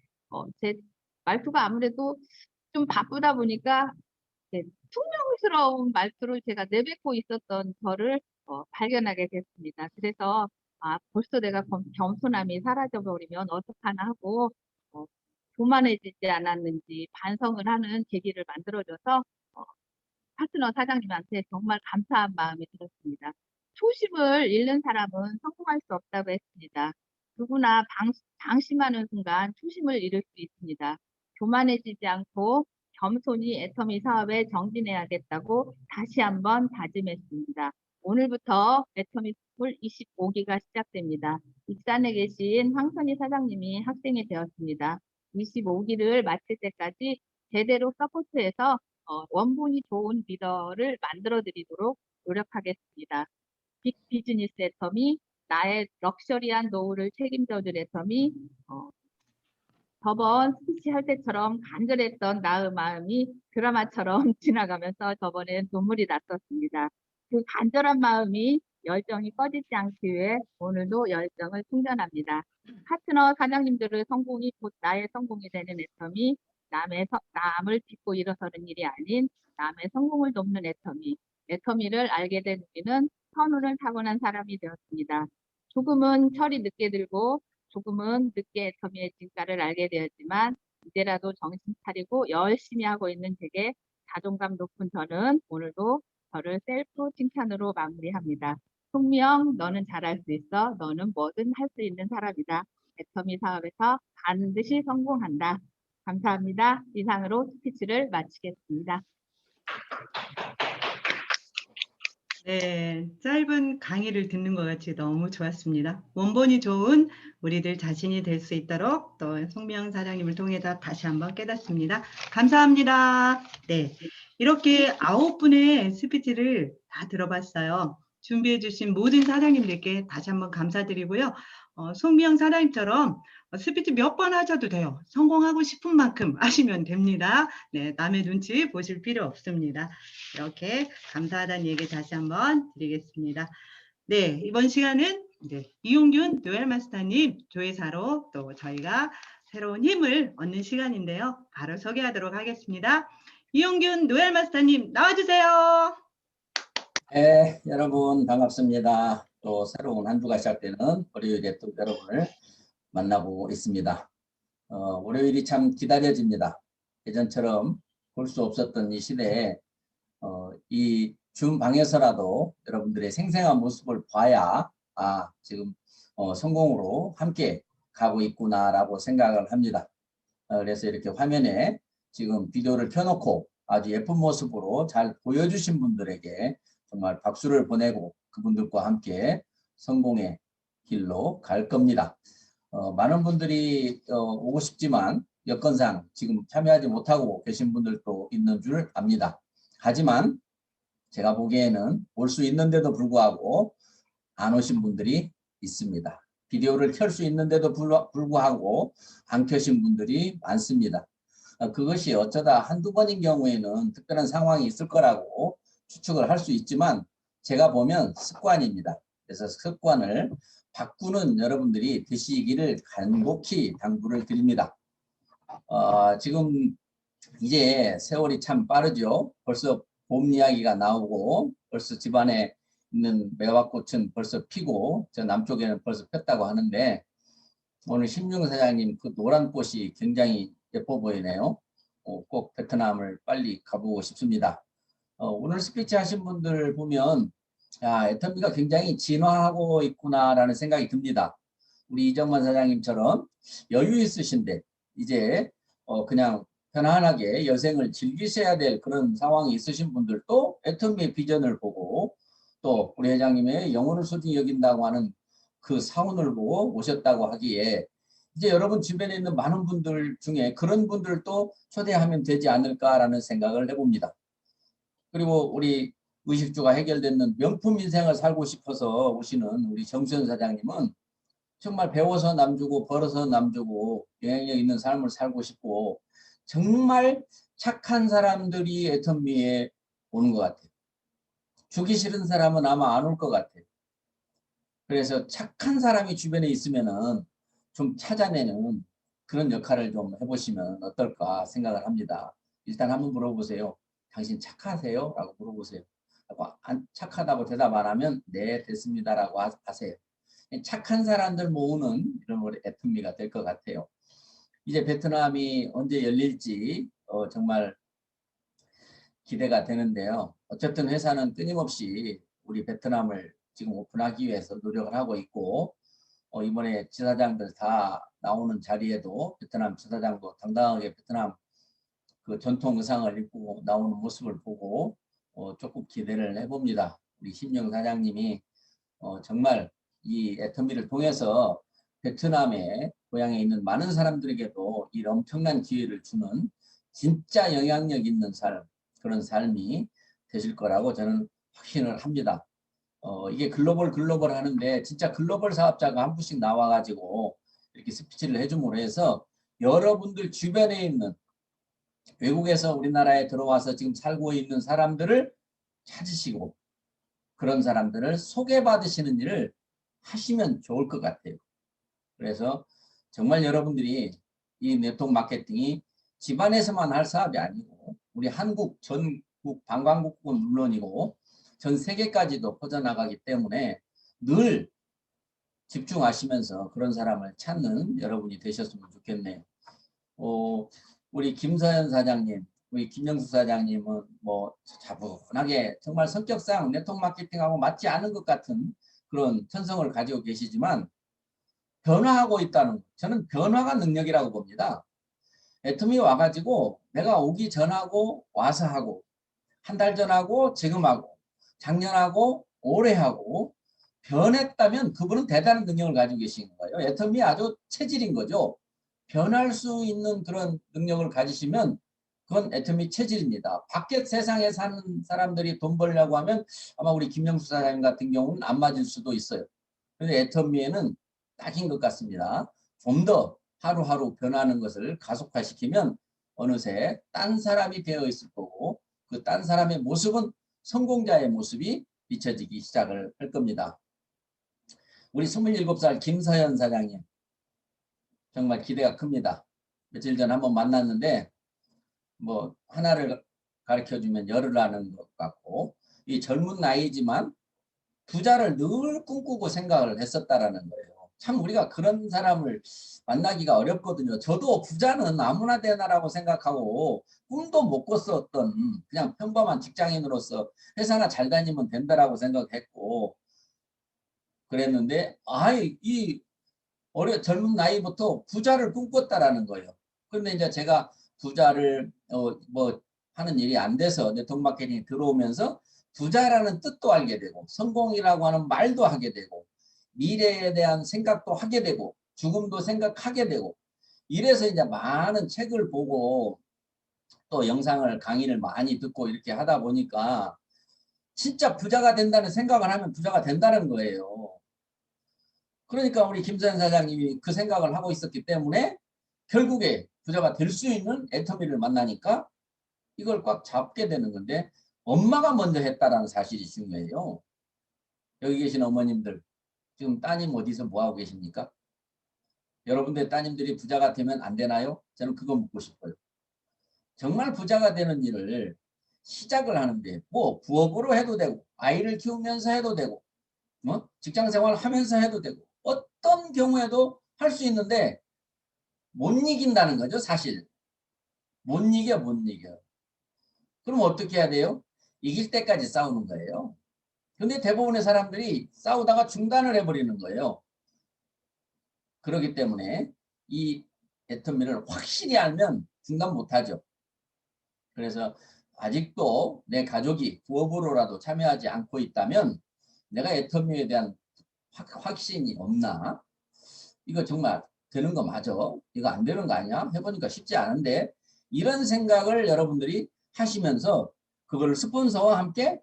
제 말투가 아무래도 좀 바쁘다 보니까 퉁명스러운 말투를 제가 내뱉고 있었던 저를 발견하게 됐습니다. 그래서 벌써 내가 겸손함이 사라져버리면 어떡하나 하고 교만해지지 않았는지 반성을 하는 계기를 만들어줘서 파트너 사장님한테 정말 감사한 마음이 들었습니다. 초심을 잃는 사람은 성공할 수 없다고 했습니다. 누구나 방심하는 순간 초심을 잃을 수 있습니다. 교만해지지 않고 겸손히 애터미 사업에 정진해야겠다고 다시 한번 다짐했습니다. 오늘부터 애터미 스쿨 25기가 시작됩니다. 익산에 계신 황선희 사장님이 학생이 되었습니다. 25기를 마칠 때까지 제대로 서포트해서 원본이 좋은 리더를 만들어 드리도록 노력하겠습니다. 빅 비즈니스 애터미, 나의 럭셔리한 노후를 책임져줄 애터미, 저번 스피치 할 때처럼 간절했던 나의 마음이 드라마처럼 지나가면서 저번에 눈물이 났었습니다. 그 간절한 마음이 열정이 꺼지지 않기 위해 오늘도 열정을 충전합니다. 파트너 사장님들의 성공이 곧 나의 성공이 되는 애터미, 남을 딛고 일어서는 일이 아닌 남의 성공을 돕는 애터미, 애터미를 알게 된 우리는 선운을 타고난 사람이 되었습니다. 조금은 철이 늦게 들고 조금은 늦게 애터미의 진가를 알게 되었지만 이제라도 정신 차리고 열심히 하고 있는 제게 자존감 높은 저는 오늘도 저를 셀프 칭찬으로 마무리합니다. 송미영, 너는 잘할 수 있어. 너는 뭐든 할 수 있는 사람이다. 애터미 사업에서 반드시 성공한다. 감사합니다. 이상으로 스피치를 마치겠습니다. 네, 짧은 강의를 듣는 것 같이 너무 좋았습니다. 원본이 좋은 우리들 자신이 될 수 있도록 또 송미영 사장님을 통해서 다시 한번 깨닫습니다. 감사합니다. 네, 이렇게 9분의 스피치를 다 들어봤어요. 준비해 주신 모든 사장님들께 다시 한번 감사드리고요. 송미영 사장님처럼 스피치 몇 번 하셔도 돼요. 성공하고 싶은 만큼 하시면 됩니다. 네, 남의 눈치 보실 필요 없습니다. 이렇게 감사하다는 얘기 다시 한번 드리겠습니다. 네, 이번 시간은 이용균 노엘마스터님 조회사로 또 저희가 새로운 힘을 얻는 시간인데요. 바로 소개하도록 하겠습니다. 이용균 노엘마스터님 나와주세요. 네, 여러분 반갑습니다. 또 새로운 한 주가 시작되는 월요일 랩톱 여러분을 만나고 있습니다. 월요일이 참 기다려집니다. 예전처럼 볼 수 없었던 이 시대에 이 줌 방에서라도 여러분들의 생생한 모습을 봐야 지금 성공으로 함께 가고 있구나라고 생각을 합니다. 그래서 이렇게 화면에 지금 비디오를 켜놓고 아주 예쁜 모습으로 잘 보여주신 분들에게 정말 박수를 보내고 그분들과 함께 성공의 길로 갈 겁니다. 많은 분들이 오고 싶지만 여건상 지금 참여하지 못하고 계신 분들도 있는 줄 압니다. 하지만 제가 보기에는 올 수 있는데도 불구하고 안 오신 분들이 있습니다. 비디오를 켤 수 있는데도 불구하고 안 켜신 분들이 많습니다. 그것이 어쩌다 한두 번인 경우에는 특별한 상황이 있을 거라고 추측을 할 수 있지만 제가 보면 습관입니다. 그래서 습관을 바꾸는 여러분들이 되시기를 간곡히 당부를 드립니다. 지금 이제 세월이 참 빠르죠. 벌써 봄 이야기가 나오고 벌써 집안에 있는 매화꽃은 벌써 피고 저 남쪽에는 벌써 폈다고 하는데 오늘 심중 사장님 그 노란 꽃이 굉장히 예뻐 보이네요. 꼭 베트남을 빨리 가보고 싶습니다. 오늘 스피치 하신 분들 보면 애터미가 굉장히 진화하고 있구나라는 생각이 듭니다. 우리 이정만 사장님처럼 여유 있으신데 이제 그냥 편안하게 여생을 즐기셔야 될 그런 상황이 있으신 분들도 애터미의 비전을 보고 또 우리 회장님의 영혼을 소중히 여긴다고 하는 그 사운을 보고 오셨다고 하기에 이제 여러분 주변에 있는 많은 분들 중에 그런 분들도 초대하면 되지 않을까라는 생각을 해봅니다. 그리고 우리 의식주가 해결되는 명품 인생을 살고 싶어서 오시는 우리 정수현 사장님은 정말 배워서 남주고 벌어서 남주고 영향력 있는 삶을 살고 싶고 정말 착한 사람들이 애터미에 오는 것 같아요. 주기 싫은 사람은 아마 안 올 것 같아요. 그래서 착한 사람이 주변에 있으면은 좀 찾아내는 그런 역할을 좀 해보시면 어떨까 생각을 합니다. 일단 한번 물어보세요. 당신 착하세요? 라고 물어보세요. 착하다고 대답 안 하면 네 됐습니다라고 하세요. 착한 사람들 모으는 이런 우리 애터미가 될 것 같아요. 이제 베트남이 언제 열릴지 정말 기대가 되는데요. 어쨌든 회사는 끊임없이 우리 베트남을 지금 오픈하기 위해서 노력을 하고 있고 이번에 지사장들 다 나오는 자리에도 베트남 지사장도 당당하게 베트남 그 전통 의상을 입고 나오는 모습을 보고 조금 기대를 해봅니다. 우리 신영 사장님이 정말 이 애터미를 통해서 베트남의 고향에 있는 많은 사람들에게도 이 엄청난 기회를 주는 진짜 영향력 있는 삶, 그런 삶이 되실 거라고 저는 확신을 합니다. 이게 글로벌 하는데 진짜 글로벌 사업자가 한 분씩 나와가지고 이렇게 스피치를 해줌으로 해서 여러분들 주변에 있는 외국에서 우리나라에 들어와서 지금 살고 있는 사람들을 찾으시고 그런 사람들을 소개받으시는 일을 하시면 좋을 것 같아요. 그래서 정말 여러분들이 이 네트워크 마케팅이 집안에서만 할 사업이 아니고 우리 한국 전국 관광국은 물론이고 전 세계까지도 퍼져나가기 때문에 늘 집중하시면서 그런 사람을 찾는 여러분이 되셨으면 좋겠네요. 우리 김서연 사장님, 우리 김영수 사장님은 뭐 차분하게 정말 성격상 네트워크 마케팅하고 맞지 않은 것 같은 그런 천성을 가지고 계시지만 변화하고 있다는 것. 저는 변화가 능력이라고 봅니다. 애터미 와가지고 내가 오기 전하고 와서 하고 한 달 전하고 지금 하고 작년하고 올해 하고 변했다면 그분은 대단한 능력을 가지고 계신 거예요. 애터미 아주 체질인 거죠. 변할 수 있는 그런 능력을 가지시면 그건 애터미 체질입니다. 밖에 세상에 사는 사람들이 돈 벌려고 하면 아마 우리 김영수 사장님 같은 경우는 안 맞을 수도 있어요. 그런데 애터미에는 딱인 것 같습니다. 좀 더 하루하루 변하는 것을 가속화시키면 어느새 딴 사람이 되어 있을 거고 그 딴 사람의 모습은 성공자의 모습이 비춰지기 시작을 할 겁니다. 우리 27살 김서연 사장님 정말 기대가 큽니다. 며칠 전에 한번 만났는데 뭐 하나를 가르쳐주면 열을 하는 것 같고 이 젊은 나이지만 부자를 늘 꿈꾸고 생각을 했었다라는 거예요. 참 우리가 그런 사람을 만나기가 어렵거든요. 저도 부자는 아무나 되나라고 생각하고 꿈도 못 꿨었던 그냥 평범한 직장인으로서 회사나 잘 다니면 된다라고 생각했고 그랬는데 이 젊은 나이부터 부자를 꿈꿨다라는 거예요. 그런데 이제 제가 부자를 뭐 하는 일이 안 돼서 네트워크 마케팅에 들어오면서 부자라는 뜻도 알게 되고 성공이라고 하는 말도 하게 되고 미래에 대한 생각도 하게 되고 죽음도 생각하게 되고 이래서 이제 많은 책을 보고 또 영상을 강의를 많이 듣고 이렇게 하다 보니까 진짜 부자가 된다는 생각을 하면 부자가 된다는 거예요. 그러니까 우리 김서연 사장님이 그 생각을 하고 있었기 때문에 결국에 부자가 될 수 있는 애터미를 만나니까 이걸 꽉 잡게 되는 건데 엄마가 먼저 했다라는 사실이 중요해요. 여기 계신 어머님들 지금 따님 어디서 뭐하고 계십니까? 여러분들 따님들이 부자가 되면 안 되나요? 저는 그거 묻고 싶어요. 정말 부자가 되는 일을 시작을 하는데 뭐 부업으로 해도 되고 아이를 키우면서 해도 되고 직장생활 하면서 해도 되고 어떤 경우에도 할 수 있는데 못 이긴다는 거죠. 사실 못 이겨. 그럼 어떻게 해야 돼요? 이길 때까지 싸우는 거예요. 근데 대부분의 사람들이 싸우다가 중단을 해버리는 거예요. 그렇기 때문에 이 애터미를 확실히 알면 중단 못하죠. 그래서 아직도 내 가족이 부업으로라도 참여하지 않고 있다면 내가 애터미에 대한 확신이 없나? 이거 정말 되는 거 맞아? 이거 안 되는 거 아니야? 해보니까 쉽지 않은데 이런 생각을 여러분들이 하시면서 그걸 스폰서와 함께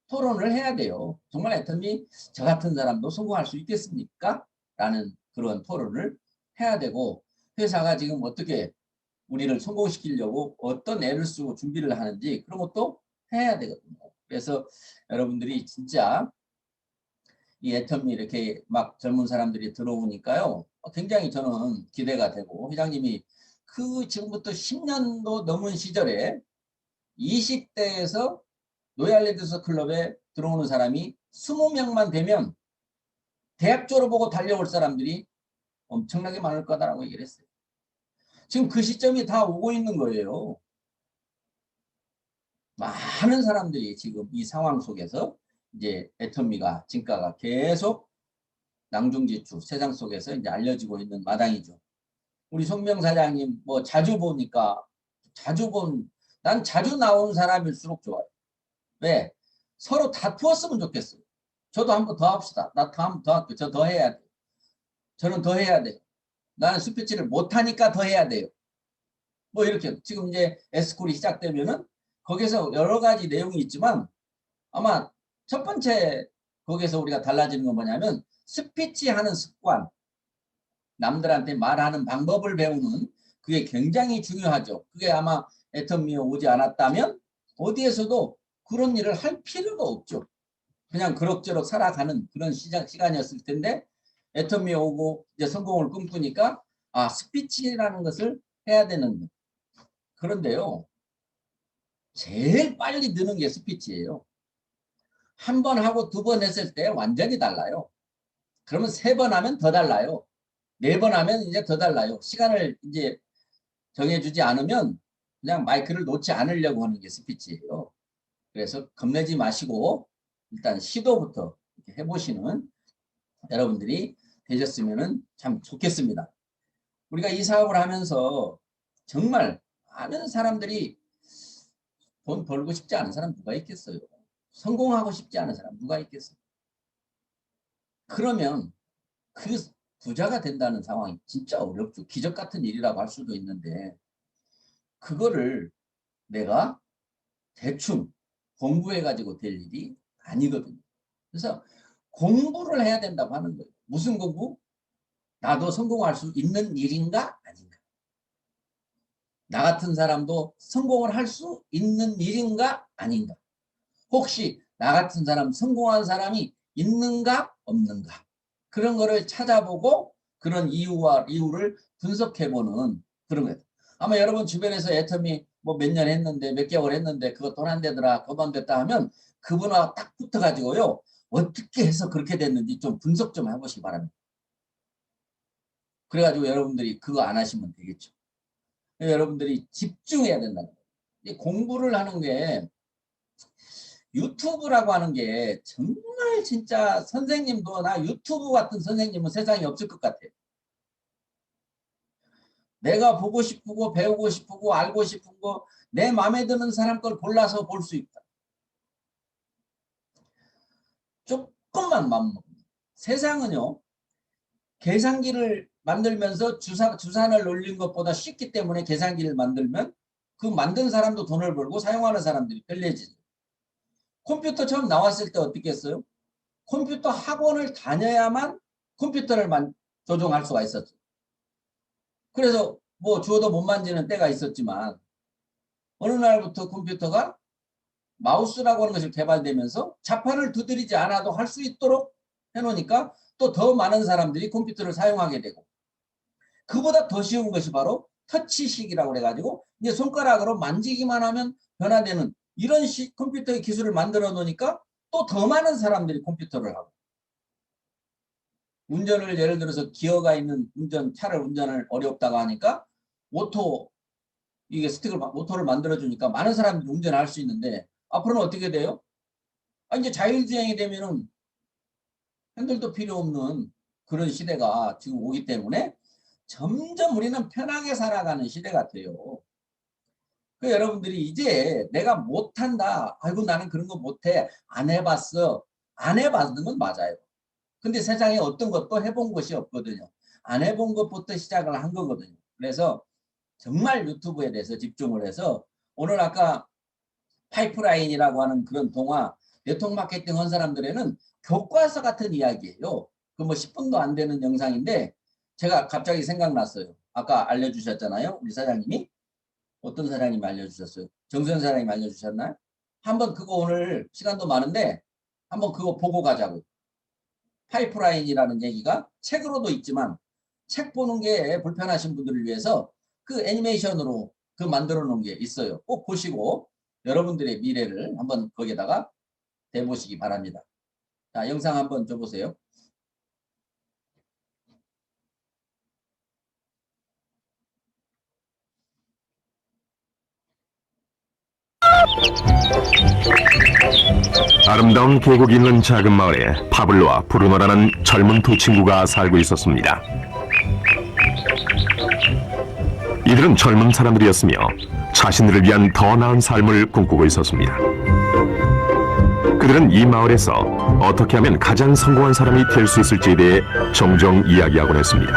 토론을 해야 돼요. 정말 애터미 저 같은 사람도 성공할 수 있겠습니까? 라는 그런 토론을 해야 되고 회사가 지금 어떻게 우리를 성공시키려고 어떤 애를 쓰고 준비를 하는지 그런 것도 해야 되거든요. 그래서 여러분들이 진짜 이 애터미 이렇게 막 젊은 사람들이 들어오니까요. 굉장히 저는 기대가 되고 회장님이 그 지금부터 10년도 넘은 시절에 20대에서 노얄레드스 클럽에 들어오는 사람이 20명만 되면 대학 졸업하고 달려올 사람들이 엄청나게 많을 거다라고 얘기를 했어요. 지금 그 시점이 다 오고 있는 거예요. 많은 사람들이 지금 이 상황 속에서 이제 애터미가 진가가 계속 낭중지추 세상 속에서 이제 알려지고 있는 마당이죠. 우리 송명 사장님 뭐 자주 보니까 난 자주 나온 사람일수록 좋아요. 왜? 서로 다투었으면 좋겠어요. 저도 한 번 더 합시다. 나 다음 더 할게요. 저 더 해야 돼요. 저는 더 해야 돼요. 나는 스피치를 못하니까 더 해야 돼요. 뭐 이렇게 지금 이제 에스쿨이 시작되면은 거기서 여러 가지 내용이 있지만 아마 첫 번째 거기서 우리가 달라지는 건 뭐냐면 스피치 하는 습관, 남들한테 말하는 방법을 배우는 그게 굉장히 중요하죠. 그게 아마 애터미에 오지 않았다면 어디에서도 그런 일을 할 필요가 없죠. 그냥 그럭저럭 살아가는 그런 시간이었을 텐데 애터미에 오고 이제 성공을 꿈꾸니까 스피치라는 것을 해야 되는 거예요. 그런데요. 제일 빨리 느는 게 스피치예요. 한 번 하고 두 번 했을 때 완전히 달라요. 그러면 3번 하면 더 달라요. 4번 하면 이제 더 달라요. 시간을 이제 정해주지 않으면 그냥 마이크를 놓지 않으려고 하는 게 스피치예요. 그래서 겁내지 마시고 일단 시도부터 이렇게 해보시는 여러분들이 되셨으면 참 좋겠습니다. 우리가 이 사업을 하면서 정말 많은 사람들이 돈 벌고 싶지 않은 사람 누가 있겠어요? 성공하고 싶지 않은 사람 누가 있겠어요? 그러면 그 부자가 된다는 상황이 진짜 어렵죠. 기적 같은 일이라고 할 수도 있는데 그거를 내가 대충 공부해가지고 될 일이 아니거든요. 그래서 공부를 해야 된다고 하는 거예요. 무슨 공부? 나도 성공할 수 있는 일인가 아닌가? 나 같은 사람도 성공을 할 수 있는 일인가 아닌가? 혹시 나 같은 사람 성공한 사람이 있는가 없는가? 그런 거를 찾아보고 그런 이유를 분석해보는 그런 거예요. 아마 여러분 주변에서 애터미 뭐 몇 년 했는데 몇 개월 했는데 그거 돈 안 되더라 그만됐다 하면 그분하고 딱 붙어가지고요. 어떻게 해서 그렇게 됐는지 좀 분석 좀 해보시기 바랍니다. 그래가지고 여러분들이 그거 안 하시면 되겠죠. 여러분들이 집중해야 된다는 거예요. 공부를 하는 게 유튜브라고 하는 게 정말 진짜 선생님도 나 유튜브 같은 선생님은 세상에 없을 것 같아요. 내가 보고 싶고 배우고 싶고 알고 싶은 거 내 마음에 드는 사람 걸 골라서 볼 수 있다. 조금만 맘먹으면. 세상은요. 계산기를 만들면서 주산을 올린 것보다 쉽기 때문에 계산기를 만들면 그 만든 사람도 돈을 벌고 사용하는 사람들이 편리해지죠. 컴퓨터 처음 나왔을 때 어떻게 했어요? 컴퓨터 학원을 다녀야만 컴퓨터를 조종할 수가 있었죠. 그래서 뭐 주어도 못 만지는 때가 있었지만 어느 날부터 컴퓨터가 마우스라고 하는 것이 개발되면서 자판을 두드리지 않아도 할 수 있도록 해놓으니까 또 더 많은 사람들이 컴퓨터를 사용하게 되고 그보다 더 쉬운 것이 바로 터치식이라고 해가지고 이제 손가락으로 만지기만 하면 변화되는 이런 컴퓨터의 기술을 만들어 놓으니까 또 더 많은 사람들이 컴퓨터를 하고 운전을 예를 들어서 기어가 있는 차를 운전을 어렵다고 하니까 오토를 만들어주니까 많은 사람들이 운전할 수 있는데 앞으로는 어떻게 돼요? 이제 자율주행이 되면은 핸들도 필요 없는 그런 시대가 지금 오기 때문에 점점 우리는 편하게 살아가는 시대 같아요. 여러분들이 이제 내가 못한다. 아이고 나는 그런 거 못해. 안 해봤어. 안 해봤는 건 맞아요. 근데 세상에 어떤 것도 해본 것이 없거든요. 안 해본 것부터 시작을 한 거거든요. 그래서 정말 유튜브에 대해서 집중을 해서 오늘 아까 파이프라인이라고 하는 그런 동화 네트워크 마케팅 한 사람들에는 교과서 같은 이야기예요. 그 뭐 10분도 안 되는 영상인데 제가 갑자기 생각났어요. 아까 알려주셨잖아요. 우리 사장님이. 어떤 사장님이 알려주셨어요? 정수현 사장님이 알려주셨나요? 한번 그거 오늘 시간도 많은데 한번 그거 보고 가자고. 파이프라인이라는 얘기가 책으로도 있지만 책 보는 게 불편하신 분들을 위해서 그 애니메이션으로 그 만들어 놓은 게 있어요. 꼭 보시고 여러분들의 미래를 한번 거기에다가 대보시기 바랍니다. 자, 영상 한번 줘보세요. 아름다운 계곡이 있는 작은 마을에 파블로와 브루노라는 젊은 두 친구가 살고 있었습니다. 이들은 젊은 사람들이었으며 자신들을 위한 더 나은 삶을 꿈꾸고 있었습니다. 그들은 이 마을에서 어떻게 하면 가장 성공한 사람이 될 수 있을지에 대해 종종 이야기하곤 했습니다.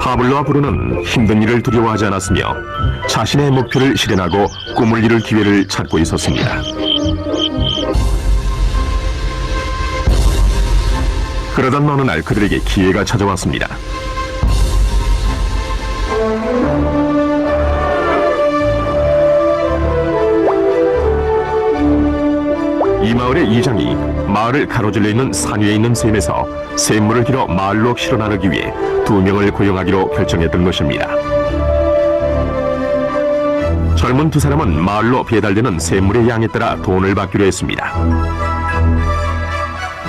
파블로와 브루는 힘든 일을 두려워하지 않았으며 자신의 목표를 실현하고 꿈을 이룰 기회를 찾고 있었습니다. 그러던 어느 날 그들에게 기회가 찾아왔습니다. 이 마을의 이장이 마을을 가로질러 있는 산 위에 있는 샘에서 샘물을 길어 마을로 실어 나르기 위해 2명을 고용하기로 결정했던 것입니다. 젊은 두 사람은 마을로 배달되는 샘물의 양에 따라 돈을 받기로 했습니다.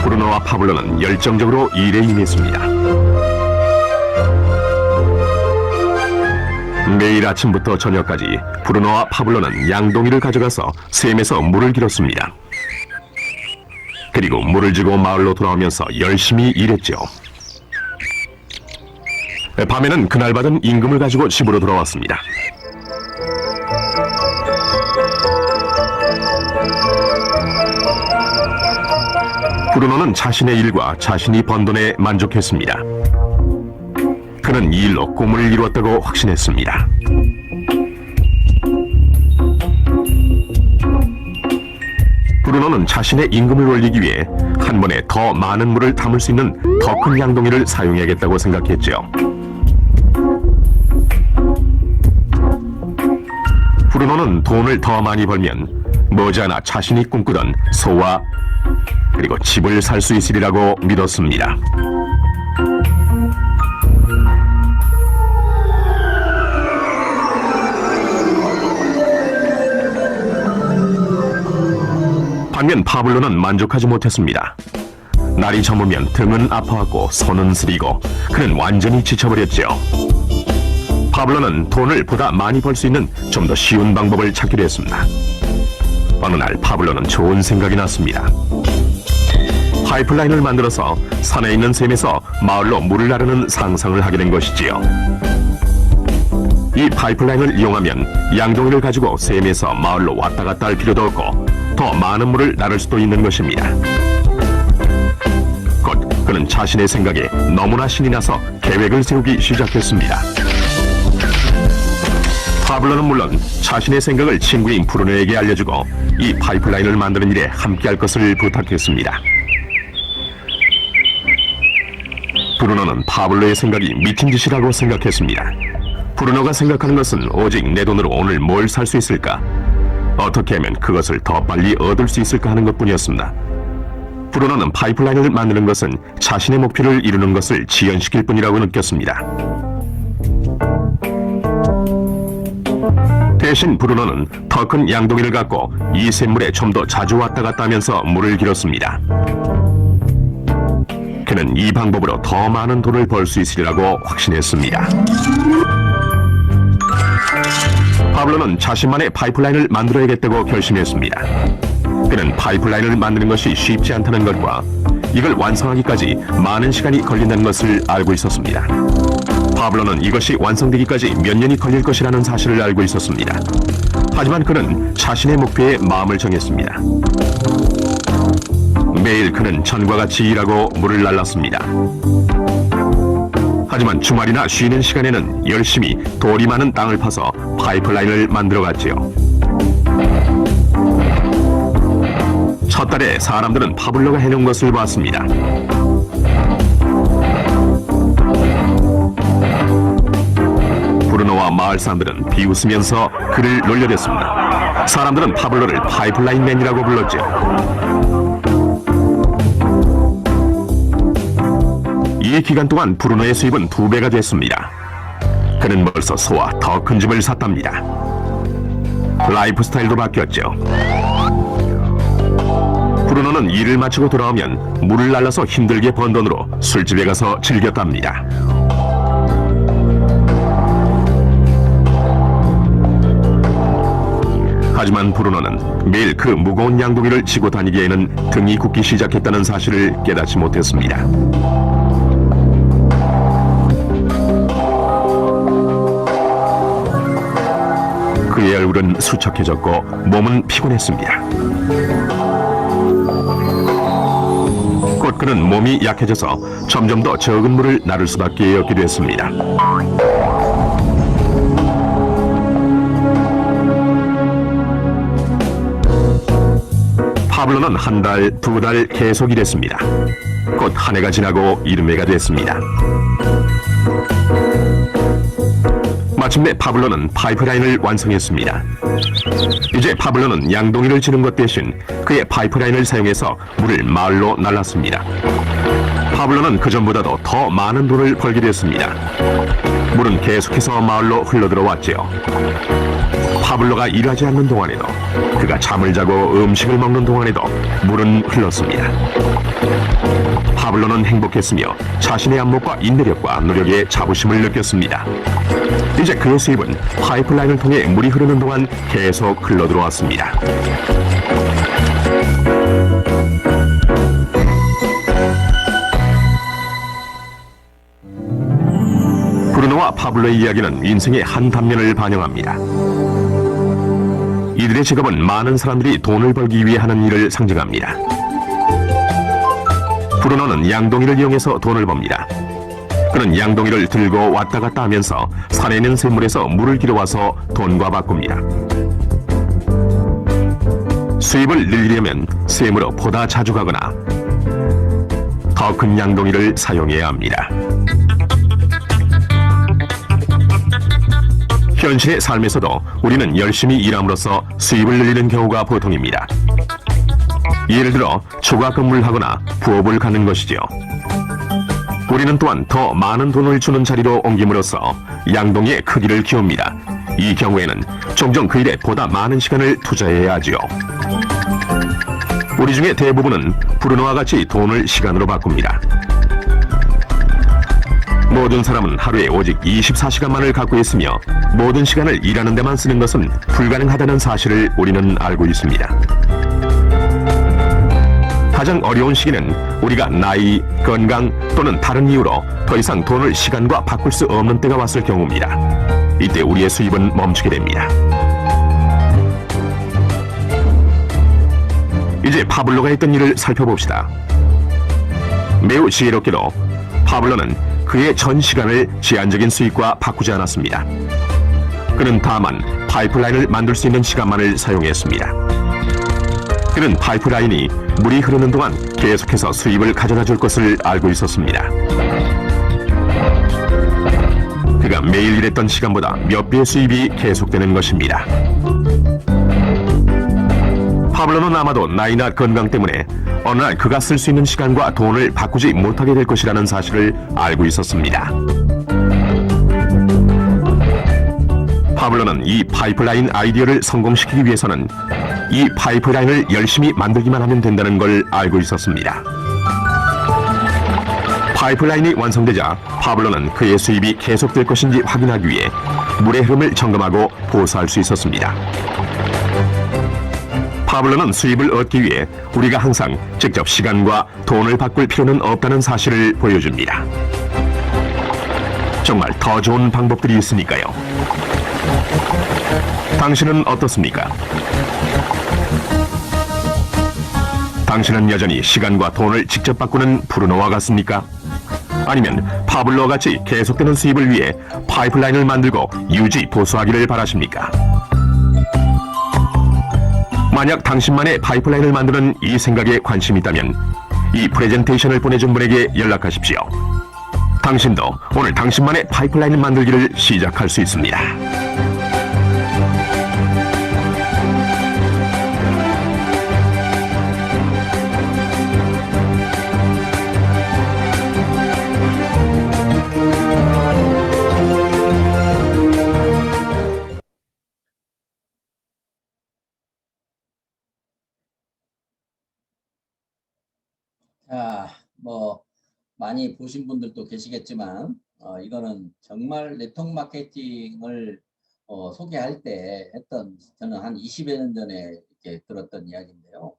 브루노와 파블로는 열정적으로 일에 임했습니다. 매일 아침부터 저녁까지 브루노와 파블로는 양동이를 가져가서 샘에서 물을 길었습니다. 그리고 물을 지고 마을로 돌아오면서 열심히 일했죠. 밤에는 그날 받은 임금을 가지고 집으로 돌아왔습니다. 브루노는 자신의 일과 자신이 번 돈에 만족했습니다. 그는 이 일로 꿈을 이루었다고 확신했습니다. 브루노는 자신의 임금을 올리기 위해 한 번에 더 많은 물을 담을 수 있는 더 큰 양동이를 사용해야겠다고 생각했죠. 브루노는 돈을 더 많이 벌면 머지않아 자신이 꿈꾸던 소와 그리고 집을 살 수 있으리라고 믿었습니다. 반면 파블로는 만족하지 못했습니다. 날이 저무면 등은 아파하고 손은 쓰리고 그는 완전히 지쳐버렸죠. 파블로는 돈을 보다 많이 벌 수 있는 좀 더 쉬운 방법을 찾기로 했습니다. 어느 날 파블로는 좋은 생각이 났습니다. 파이프라인을 만들어서 산에 있는 샘에서 마을로 물을 나르는 상상을 하게 된 것이지요. 이 파이프라인을 이용하면 양동이를 가지고 샘에서 마을로 왔다 갔다 할 필요도 없고 더 많은 물을 나를 수도 있는 것입니다. 곧 그는 자신의 생각에 너무나 신이 나서 계획을 세우기 시작했습니다. 파블로는 물론 자신의 생각을 친구인 브루노에게 알려주고 이 파이프라인을 만드는 일에 함께할 것을 부탁했습니다. 브루노는 파블로의 생각이 미친 짓이라고 생각했습니다. 브루노가 생각하는 것은 오직 내 돈으로 오늘 뭘 살 수 있을까? 어떻게 하면 그것을 더 빨리 얻을 수 있을까 하는 것뿐이었습니다. 브루노는 파이프라인을 만드는 것은 자신의 목표를 이루는 것을 지연시킬 뿐이라고 느꼈습니다. 대신 브루노는 더 큰 양동이를 갖고 이 샘물에 좀 더 자주 왔다 갔다 하면서 물을 길었습니다. 그는 이 방법으로 더 많은 돈을 벌 수 있으리라고 확신했습니다. 파블로는 자신만의 파이프라인을 만들어야겠다고 결심했습니다. 그는 파이프라인을 만드는 것이 쉽지 않다는 것과 이걸 완성하기까지 많은 시간이 걸린다는 것을 알고 있었습니다. 파블로는 이것이 완성되기까지 몇 년이 걸릴 것이라는 사실을 알고 있었습니다. 하지만 그는 자신의 목표에 마음을 정했습니다. 매일 그는 전과 같이 일하고 물을 날랐습니다. 하지만 주말이나 쉬는 시간에는 열심히 돌이 많은 땅을 파서 파이프라인을 만들어갔지요. 첫 달에 사람들은 파블로가 해놓은 것을 봤습니다. 브루노와 마을 사람들은 비웃으면서 그를 놀려댔습니다. 사람들은 파블로를 파이프라인맨이라고 불렀죠. 이 기간 동안 브루노의 수입은 2배가 됐습니다. 그는 벌써 소와 더 큰 집을 샀답니다. 라이프 스타일도 바뀌었죠. 브루노는 일을 마치고 돌아오면 물을 날라서 힘들게 번 돈으로 술집에 가서 즐겼답니다. 하지만 브루노는 매일 그 무거운 양동이를 지고 다니기에는 등이 굳기 시작했다는 사실을 깨닫지 못했습니다. 그의 얼굴은 수척해졌고 몸은 피곤했습니다. 곧 그는 몸이 약해져서 점점 더 적은 물을 나를 수밖에 없게 됐습니다. 파블로는 한 달, 2달 계속 일했습니다. 곧 한 해가 지나고 이듬해가 됐습니다. 마침내 파블로는 파이프라인을 완성했습니다. 이제 파블로는 양동이를 지는 것 대신 그의 파이프라인을 사용해서 물을 마을로 날랐습니다. 파블로는 그전보다도 더 많은 돈을 벌게 됐습니다. 물은 계속해서 마을로 흘러들어왔지요. 파블로가 일하지 않는 동안에도, 그가 잠을 자고 음식을 먹는 동안에도 물은 흘렀습니다. 파블로는 행복했으며 자신의 안목과 인내력과 노력에 자부심을 느꼈습니다. 이제 그의 수입은 파이프라인을 통해 물이 흐르는 동안 계속 흘러들어왔습니다. 브루노와 파블로의 이야기는 인생의 한 단면을 반영합니다. 이들의 직업은 많은 사람들이 돈을 벌기 위해 하는 일을 상징합니다. 브루노는 양동이를 이용해서 돈을 법니다. 그는 양동이를 들고 왔다 갔다 하면서 산에 있는 샘물에서 물을 길어와서 돈과 바꿉니다. 수입을 늘리려면 샘으로 보다 자주 가거나 더 큰 양동이를 사용해야 합니다. 현실의 삶에서도 우리는 열심히 일함으로써 수입을 늘리는 경우가 보통입니다. 예를 들어 초과 근무를 하거나 부업을 갖는 것이죠. 우리는 또한 더 많은 돈을 주는 자리로 옮김으로써 양동이의 크기를 키웁니다. 이 경우에는 종종 그 일에 보다 많은 시간을 투자해야 하지요. 우리 중에 대부분은 브루노와 같이 돈을 시간으로 바꿉니다. 모든 사람은 하루에 오직 24시간만을 갖고 있으며 모든 시간을 일하는 데만 쓰는 것은 불가능하다는 사실을 우리는 알고 있습니다. 가장 어려운 시기는 우리가 나이, 건강 또는 다른 이유로 더 이상 돈을 시간과 바꿀 수 없는 때가 왔을 경우입니다. 이때 우리의 수입은 멈추게 됩니다. 이제 파블로가 했던 일을 살펴봅시다. 매우 지혜롭게도 파블로는 그의 전 시간을 제한적인 수익과 바꾸지 않았습니다. 그는 다만 파이프라인을 만들 수 있는 시간만을 사용했습니다. 그는 파이프라인이 물이 흐르는 동안 계속해서 수입을 가져다 줄 것을 알고 있었습니다. 그가 매일 일했던 시간보다 몇 배의 수입이 계속되는 것입니다. 파블로는 아마도 나이나 건강 때문에 어느 날 그가 쓸 수 있는 시간과 돈을 바꾸지 못하게 될 것이라는 사실을 알고 있었습니다. 파블로는 이 파이프라인 아이디어를 성공시키기 위해서는 이 파이프라인을 열심히 만들기만 하면 된다는 걸 알고 있었습니다. 파이프라인이 완성되자 파블로는 그의 수입이 계속될 것인지 확인하기 위해 물의 흐름을 점검하고 보수할 수 있었습니다. 파블로는 수입을 얻기 위해 우리가 항상 직접 시간과 돈을 바꿀 필요는 없다는 사실을 보여줍니다. 정말 더 좋은 방법들이 있으니까요. 당신은 어떻습니까? 당신은 여전히 시간과 돈을 직접 바꾸는 브루노와 같습니까? 아니면 파블로와 같이 계속되는 수입을 위해 파이프라인을 만들고 유지 보수하기를 바라십니까? 만약 당신만의 파이프라인을 만드는 이 생각에 관심이 있다면 이 프레젠테이션을 보내준 분에게 연락하십시오. 당신도 오늘 당신만의 파이프라인을 만들기를 시작할 수 있습니다. 자, 많이 보신 분들도 계시겠지만 이거는 정말 네트워크 마케팅을 소개할 때 했던, 저는 한 20여 년 전에 이렇게 들었던 이야기인데요.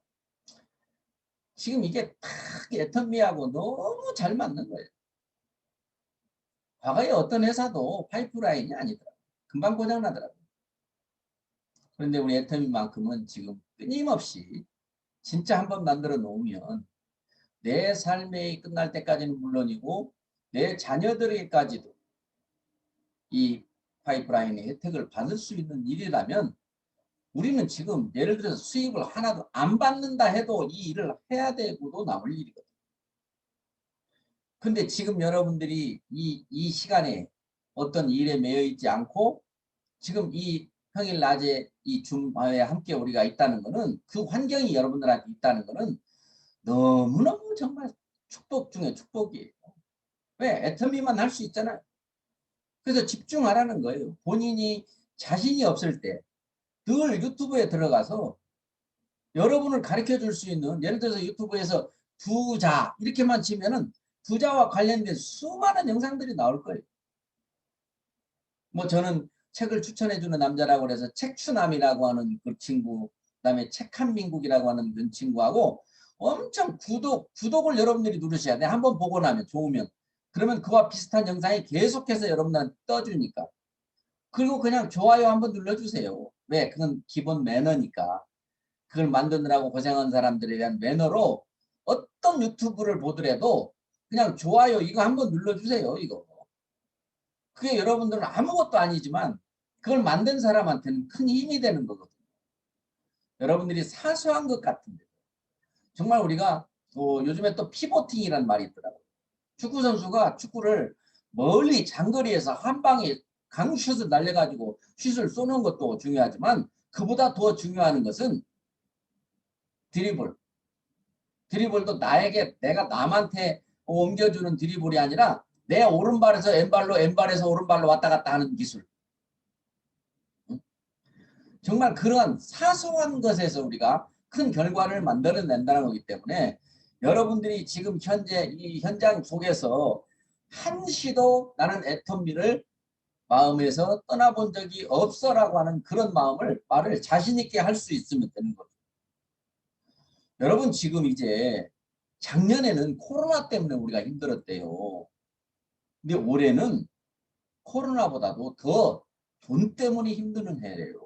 지금 이게 딱 애터미하고 너무 잘 맞는 거예요. 과거에 어떤 회사도 파이프라인이 아니더라고요. 금방 고장나더라고요. 그런데 우리 애터미만큼은 지금 끊임없이 진짜 한번 만들어 놓으면 내 삶이 끝날 때까지는 물론이고 내 자녀들에게까지도 이 파이프라인의 혜택을 받을 수 있는 일이라면 우리는 지금 예를 들어서 수입을 하나도 안 받는다 해도 이 일을 해야 되고도 남을 일이거든요. 근데 지금 여러분들이 이 시간에 어떤 일에 매여 있지 않고 지금 이 평일 낮에 이 줌에 함께 우리가 있다는 거는, 그 환경이 여러분들한테 있다는 거는 너무너무 정말 축복 중에 축복이에요. 왜? 애터미만 할 수 있잖아요. 그래서 집중하라는 거예요. 본인이 자신이 없을 때 늘 유튜브에 들어가서 여러분을 가르쳐 줄 수 있는, 예를 들어서 유튜브에서 부자 이렇게만 치면은 부자와 관련된 수많은 영상들이 나올 거예요. 저는 책을 추천해 주는 남자라고 해서 책추남이라고 하는 그 친구, 그다음에 책한민국이라고 하는 그 친구하고 엄청 구독을 여러분들이 누르셔야 돼. 한번 보고 나면 좋으면. 그러면 그와 비슷한 영상이 계속해서 여러분들한테 떠주니까. 그리고 그냥 좋아요 한번 눌러주세요. 왜? 그건 기본 매너니까. 그걸 만드느라고 고생한 사람들에 대한 매너로 어떤 유튜브를 보더라도 그냥 좋아요 이거 한번 눌러주세요. 이거. 그게 여러분들은 아무것도 아니지만 그걸 만든 사람한테는 큰 힘이 되는 거거든요. 여러분들이 사소한 것 같은데 정말 우리가 요즘에 또 피보팅이라는 말이 있더라고요. 축구 선수가 축구를 멀리 장거리에서 한 방에 강슛을 날려가지고 슛을 쏘는 것도 중요하지만 그보다 더 중요한 것은 드리블. 드리블도 내가 남한테 옮겨주는 드리블이 아니라 내 오른발에서 왼발로, 왼발에서 오른발로 왔다 갔다 하는 기술. 정말 그런 사소한 것에서 우리가 큰 결과를 만들어낸다는 거기 때문에 여러분들이 지금 현재 이 현장 속에서 한시도 나는 애터미를 마음에서 떠나본 적이 없어라고 하는 그런 말을 자신 있게 할 수 있으면 되는 거죠. 여러분 지금 이제 작년에는 코로나 때문에 우리가 힘들었대요. 근데 올해는 코로나보다도 더 돈 때문에 힘드는 해래요.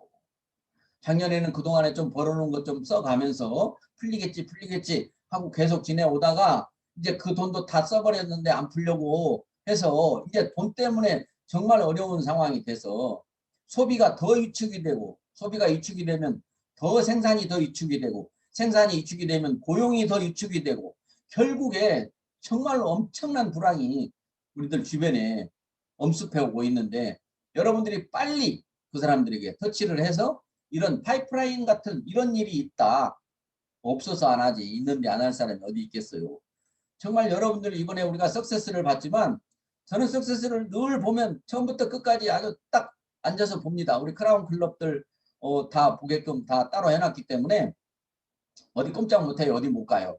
작년에는 그동안에 좀 벌어놓은 것 좀 써가면서 풀리겠지 하고 계속 지내오다가 이제 그 돈도 다 써버렸는데 안 풀려고 해서 이제 돈 때문에 정말 어려운 상황이 돼서 소비가 더 위축이 되고, 소비가 위축이 되면 더 생산이 더 위축이 되고, 생산이 위축이 되면 고용이 더 위축이 되고, 결국에 정말로 엄청난 불황이 우리들 주변에 엄습해오고 있는데, 여러분들이 빨리 그 사람들에게 터치를 해서 이런 파이프라인 같은 이런 일이 있다. 없어서 안 하지. 있는데 안 할 사람이 어디 있겠어요. 정말 여러분들 이번에 우리가 석세스를 봤지만 저는 석세스를 늘 보면 처음부터 끝까지 아주 딱 앉아서 봅니다. 우리 크라운 클럽들 다 보게끔 다 따로 해놨기 때문에 어디 꼼짝 못해요. 어디 못 가요.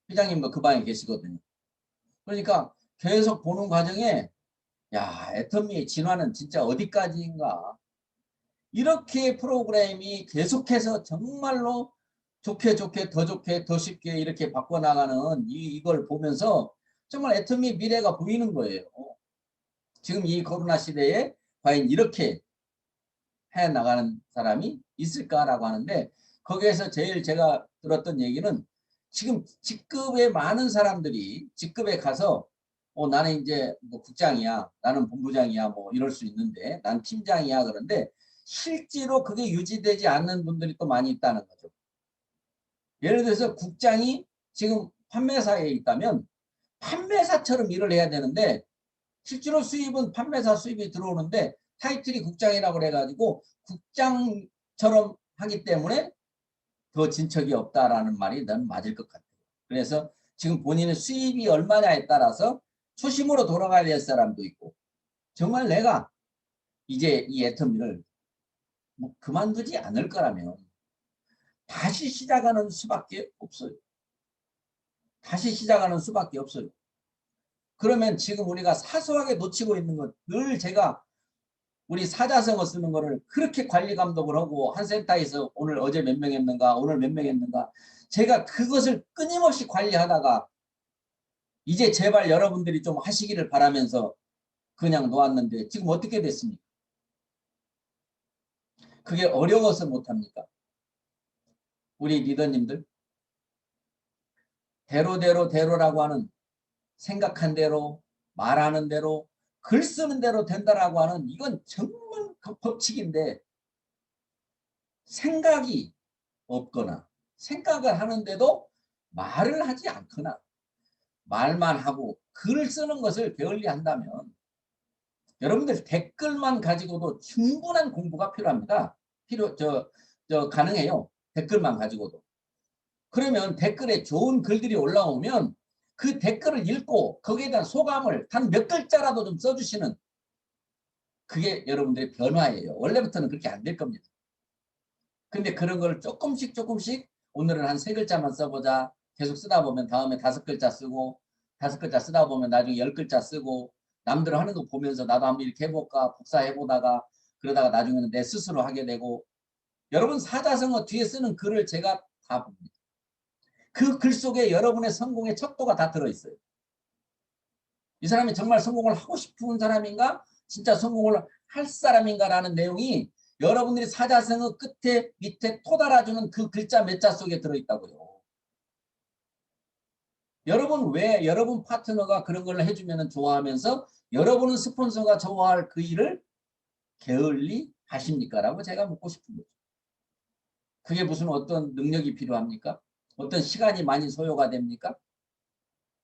회장님도 그 방에 계시거든요. 그러니까 계속 보는 과정에 야, 애터미의 진화는 진짜 어디까지인가. 이렇게 프로그램이 계속해서 정말로 좋게 더 쉽게 이렇게 바꿔나가는 이걸 보면서 정말 애터미 미래가 보이는 거예요. 지금 이 코로나 시대에 과연 이렇게 해나가는 사람이 있을까라고 하는데, 거기에서 제일 제가 들었던 얘기는 지금 직급에 많은 사람들이 직급에 가서 나는 이제 뭐 국장이야, 나는 본부장이야, 뭐 이럴 수 있는데 난 팀장이야. 그런데 실제로 그게 유지되지 않는 분들이 또 많이 있다는 거죠. 예를 들어서 국장이 지금 판매사에 있다면 판매사처럼 일을 해야 되는데 실제로 수입은 판매사 수입이 들어오는데 타이틀이 국장이라고 해가지고 국장처럼 하기 때문에 더 진척이 없다라는 말이 난 맞을 것 같아요. 그래서 지금 본인의 수입이 얼마냐에 따라서 초심으로 돌아가야 될 사람도 있고, 정말 내가 이제 이 애터미를 뭐 그만두지 않을 거라면 다시 시작하는 수밖에 없어요. 다시 시작하는 수밖에 없어요. 그러면 지금 우리가 사소하게 놓치고 있는 것, 늘 제가 우리 사자성어 쓰는 거를 그렇게 관리 감독을 하고 한 센터에서 오늘 어제 몇 명 했는가, 오늘 몇 명 했는가, 제가 그것을 끊임없이 관리하다가 이제 제발 여러분들이 좀 하시기를 바라면서 그냥 놓았는데 지금 어떻게 됐습니까? 그게 어려워서 못합니까? 우리 리더님들 대로라고 하는, 생각한 대로 말하는 대로 글 쓰는 대로 된다라고 하는, 이건 정말 그 법칙인데 생각이 없거나 생각을 하는데도 말을 하지 않거나 말만 하고 글을 쓰는 것을 게을리 한다면 여러분들 댓글만 가지고도 충분한 공부가 필요합니다. 가능해요. 댓글만 가지고도. 그러면 댓글에 좋은 글들이 올라오면 그 댓글을 읽고 거기에 대한 소감을 단 몇 글자라도 좀 써주시는, 그게 여러분들의 변화예요. 원래부터는 그렇게 안 될 겁니다. 근데 그런 걸 조금씩 오늘은 한 3글자만 써보자. 계속 쓰다 보면 다음에 5글자 쓰고, 5글자 쓰다 보면 나중에 10글자 쓰고, 남들 하는 거 보면서 나도 한번 이렇게 해볼까 복사해보다가 그러다가 나중에는 내 스스로 하게 되고, 여러분 사자성어 뒤에 쓰는 글을 제가 다 봅니다. 그 글 속에 여러분의 성공의 척도가 다 들어있어요. 이 사람이 정말 성공을 하고 싶은 사람인가, 진짜 성공을 할 사람인가라는 내용이 여러분들이 사자성어 끝에 밑에 토달아주는 그 글자 몇 자 속에 들어있다고요. 여러분 왜 여러분 파트너가 그런 걸 해주면 좋아하면서 여러분은 스폰서가 좋아할 그 일을 게을리 하십니까? 라고 제가 묻고 싶은 거죠. 그게 무슨 어떤 능력이 필요합니까? 어떤 시간이 많이 소요가 됩니까?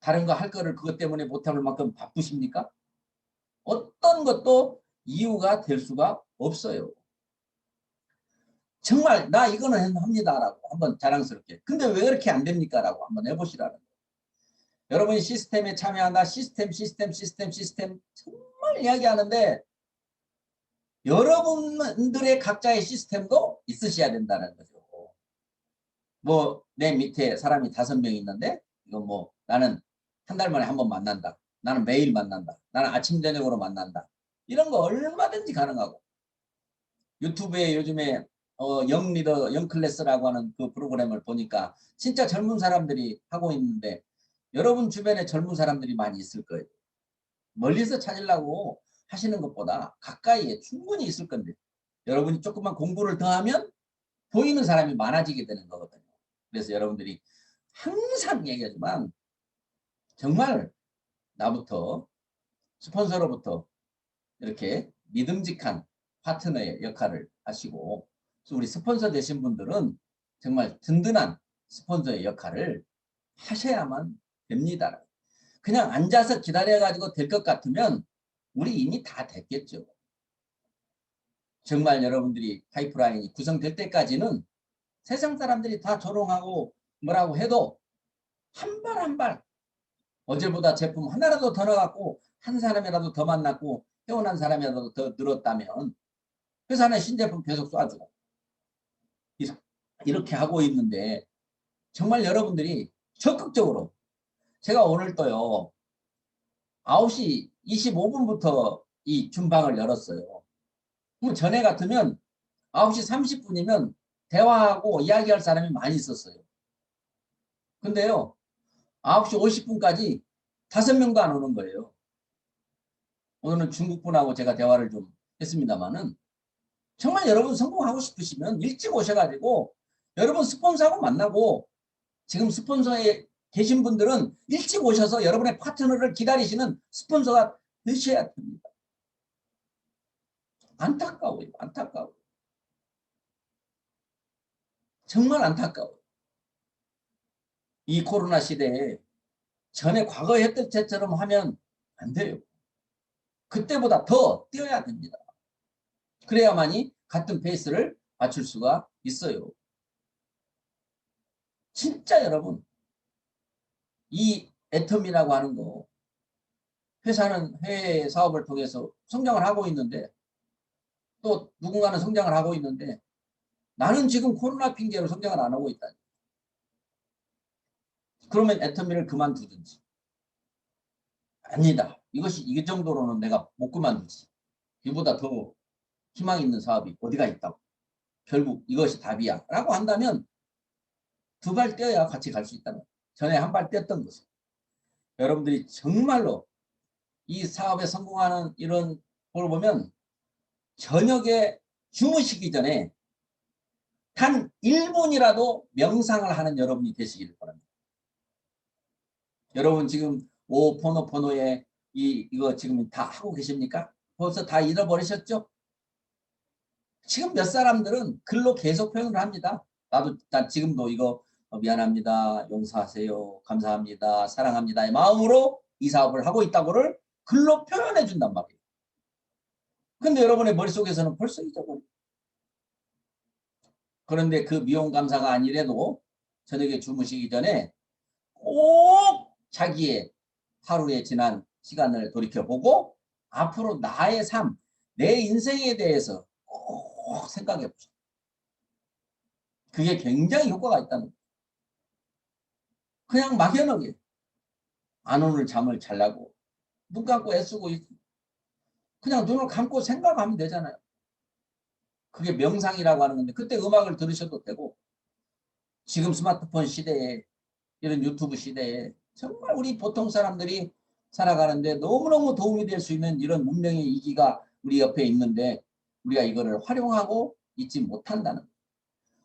다른 거 할 거를 그것 때문에 못할 만큼 바쁘십니까? 어떤 것도 이유가 될 수가 없어요. 정말 나 이거는 합니다라고 한번 자랑스럽게. 근데 왜 그렇게 안 됩니까? 라고 한번 해보시라는 거예요. 여러분이 시스템에 참여한다. 시스템 정말 이야기하는데 여러분들의 각자의 시스템도 있으셔야 된다는 거죠. 뭐 내 밑에 사람이 5명 있는데 이건 뭐 나는 한 달 만에 한 번 만난다. 나는 매일 만난다. 나는 아침 저녁으로 만난다. 이런 거 얼마든지 가능하고 유튜브에 요즘에 영리더 영클래스라고 하는 그 프로그램을 보니까 진짜 젊은 사람들이 하고 있는데 여러분 주변에 젊은 사람들이 많이 있을 거예요. 멀리서 찾으려고 하시는 것보다 가까이에 충분히 있을 건데 여러분이 조금만 공부를 더 하면 보이는 사람이 많아지게 되는 거거든요. 그래서 여러분들이 항상 얘기하지만 정말 나부터 스폰서로부터 이렇게 믿음직한 파트너의 역할을 하시고 우리 스폰서 되신 분들은 정말 든든한 스폰서의 역할을 하셔야만 됩니다. 그냥 앉아서 기다려가지고 될 것 같으면 우리 이미 다 됐겠죠. 정말 여러분들이 파이프라인이 구성될 때까지는 세상 사람들이 다 조롱하고 뭐라고 해도 한 발 한 발 어제보다 제품 하나라도 더 나갔고 한 사람이라도 더 만났고 회원한 사람이라도 더 늘었다면 회사는 신제품 계속 쏴주고 이렇게 하고 있는데 정말 여러분들이 적극적으로 제가 오늘 또요 9시 25분부터 이 준방을 열었어요. 그럼 전에 같으면 9시 30분이면 대화하고 이야기할 사람이 많이 있었어요. 근데요 9시 50분까지 5명도 안 오는 거예요. 오늘은 중국분하고 제가 대화를 좀 했습니다만은 정말 여러분 성공하고 싶으시면 일찍 오셔가지고 여러분 스폰서하고 만나고 지금 스폰서에 계신 분들은 일찍 오셔서 여러분의 파트너를 기다리시는 스폰서가 되셔야 됩니다. 안타까워요. 안타까워요. 정말 안타까워요. 이 코로나 시대에 전에 과거에 했던 때처럼 하면 안 돼요. 그때보다 더 뛰어야 됩니다. 그래야만이 같은 페이스를 맞출 수가 있어요. 진짜 여러분 이 애텀이라고 하는 거 회사는 해외 사업을 통해서 성장을 하고 있는데 또 누군가는 성장을 하고 있는데 나는 지금 코로나 핑계로 성장을 안 하고 있다. 그러면 애터미를 그만두든지. 아니다. 이것이 이 정도로는 내가 못 그만두지. 이보다 더 희망 있는 사업이 어디가 있다고. 결국 이것이 답이야. 라고 한다면 2발 떼어야 같이 갈 수 있다는 거예요. 전에 1발 떼었던 것을. 여러분들이 정말로 이 사업에 성공하는 이런 걸 보면 저녁에 주무시기 전에 단 1분이라도 명상을 하는 여러분이 되시기를 바랍니다. 여러분 지금 오포노포노에 이거 지금 다 하고 계십니까? 벌써 다 잃어버리셨죠? 지금 몇 사람들은 글로 계속 표현을 합니다. 난 지금도 이거 미안합니다. 용서하세요. 감사합니다. 사랑합니다의 마음으로 이 사업을 하고 있다고를 글로 표현해 준단 말이에요. 근데 여러분의 머릿속에서는 벌써 잊어버려요. 그런데 그 미용 감사가 아니래도 저녁에 주무시기 전에 꼭 자기의 하루에 지난 시간을 돌이켜보고 앞으로 나의 삶, 내 인생에 대해서 꼭 생각해 보세요. 그게 굉장히 효과가 있다는 거예요. 그냥 막연하게 안 오늘 잠을 자려고 눈 감고 애쓰고 그냥 눈을 감고 생각하면 되잖아요. 그게 명상이라고 하는 건데 그때 음악을 들으셔도 되고 지금 스마트폰 시대에 이런 유튜브 시대에 정말 우리 보통 사람들이 살아가는데 너무너무 도움이 될 수 있는 이런 문명의 이기가 우리 옆에 있는데 우리가 이거를 활용하고 있지 못한다는 거예요.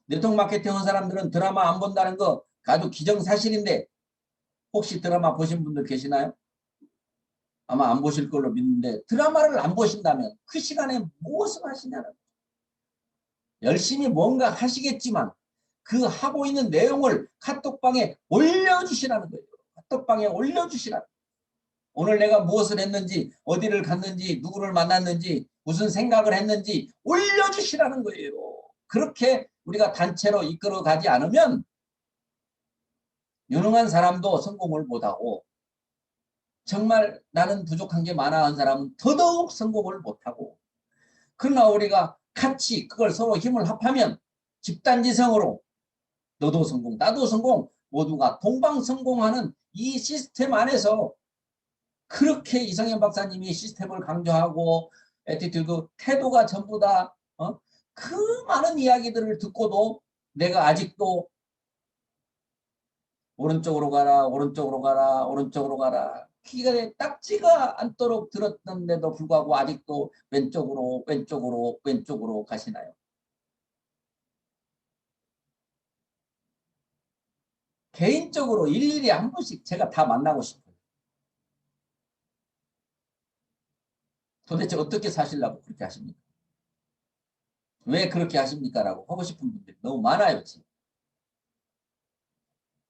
네트워크 마케팅 한 사람들은 드라마 안 본다는 거 아주 기정사실인데 혹시 드라마 보신 분들 계시나요? 아마 안 보실 걸로 믿는데 드라마를 안 보신다면 그 시간에 무엇을 하시냐는 거예요. 열심히 뭔가 하시겠지만 그 하고 있는 내용을 카톡방에 올려주시라는 거예요. 카톡방에 올려주시라는 거예요. 오늘 내가 무엇을 했는지 어디를 갔는지 누구를 만났는지 무슨 생각을 했는지 올려주시라는 거예요. 그렇게 우리가 단체로 이끌어 가지 않으면 유능한 사람도 성공을 못하고 정말 나는 부족한 게 많아 한 사람은 더더욱 성공을 못하고 그러나 우리가 같이 그걸 서로 힘을 합하면 집단지성으로 너도 성공, 나도 성공, 모두가 동방성공하는 이 시스템 안에서 그렇게 이성현 박사님이 시스템을 강조하고 애티튜드, 태도가 전부 다 그 많은 이야기들을 듣고도 내가 아직도 오른쪽으로 가라, 오른쪽으로 가라, 오른쪽으로 가라. 귀에 딱지가 않도록 들었는데도 불구하고 아직도 왼쪽으로, 왼쪽으로, 왼쪽으로 가시나요? 개인적으로 일일이 한 번씩 제가 다 만나고 싶어요. 도대체 어떻게 사시려고 그렇게 하십니까? 왜 그렇게 하십니까? 라고 하고 싶은 분들이 너무 많아요. 지금.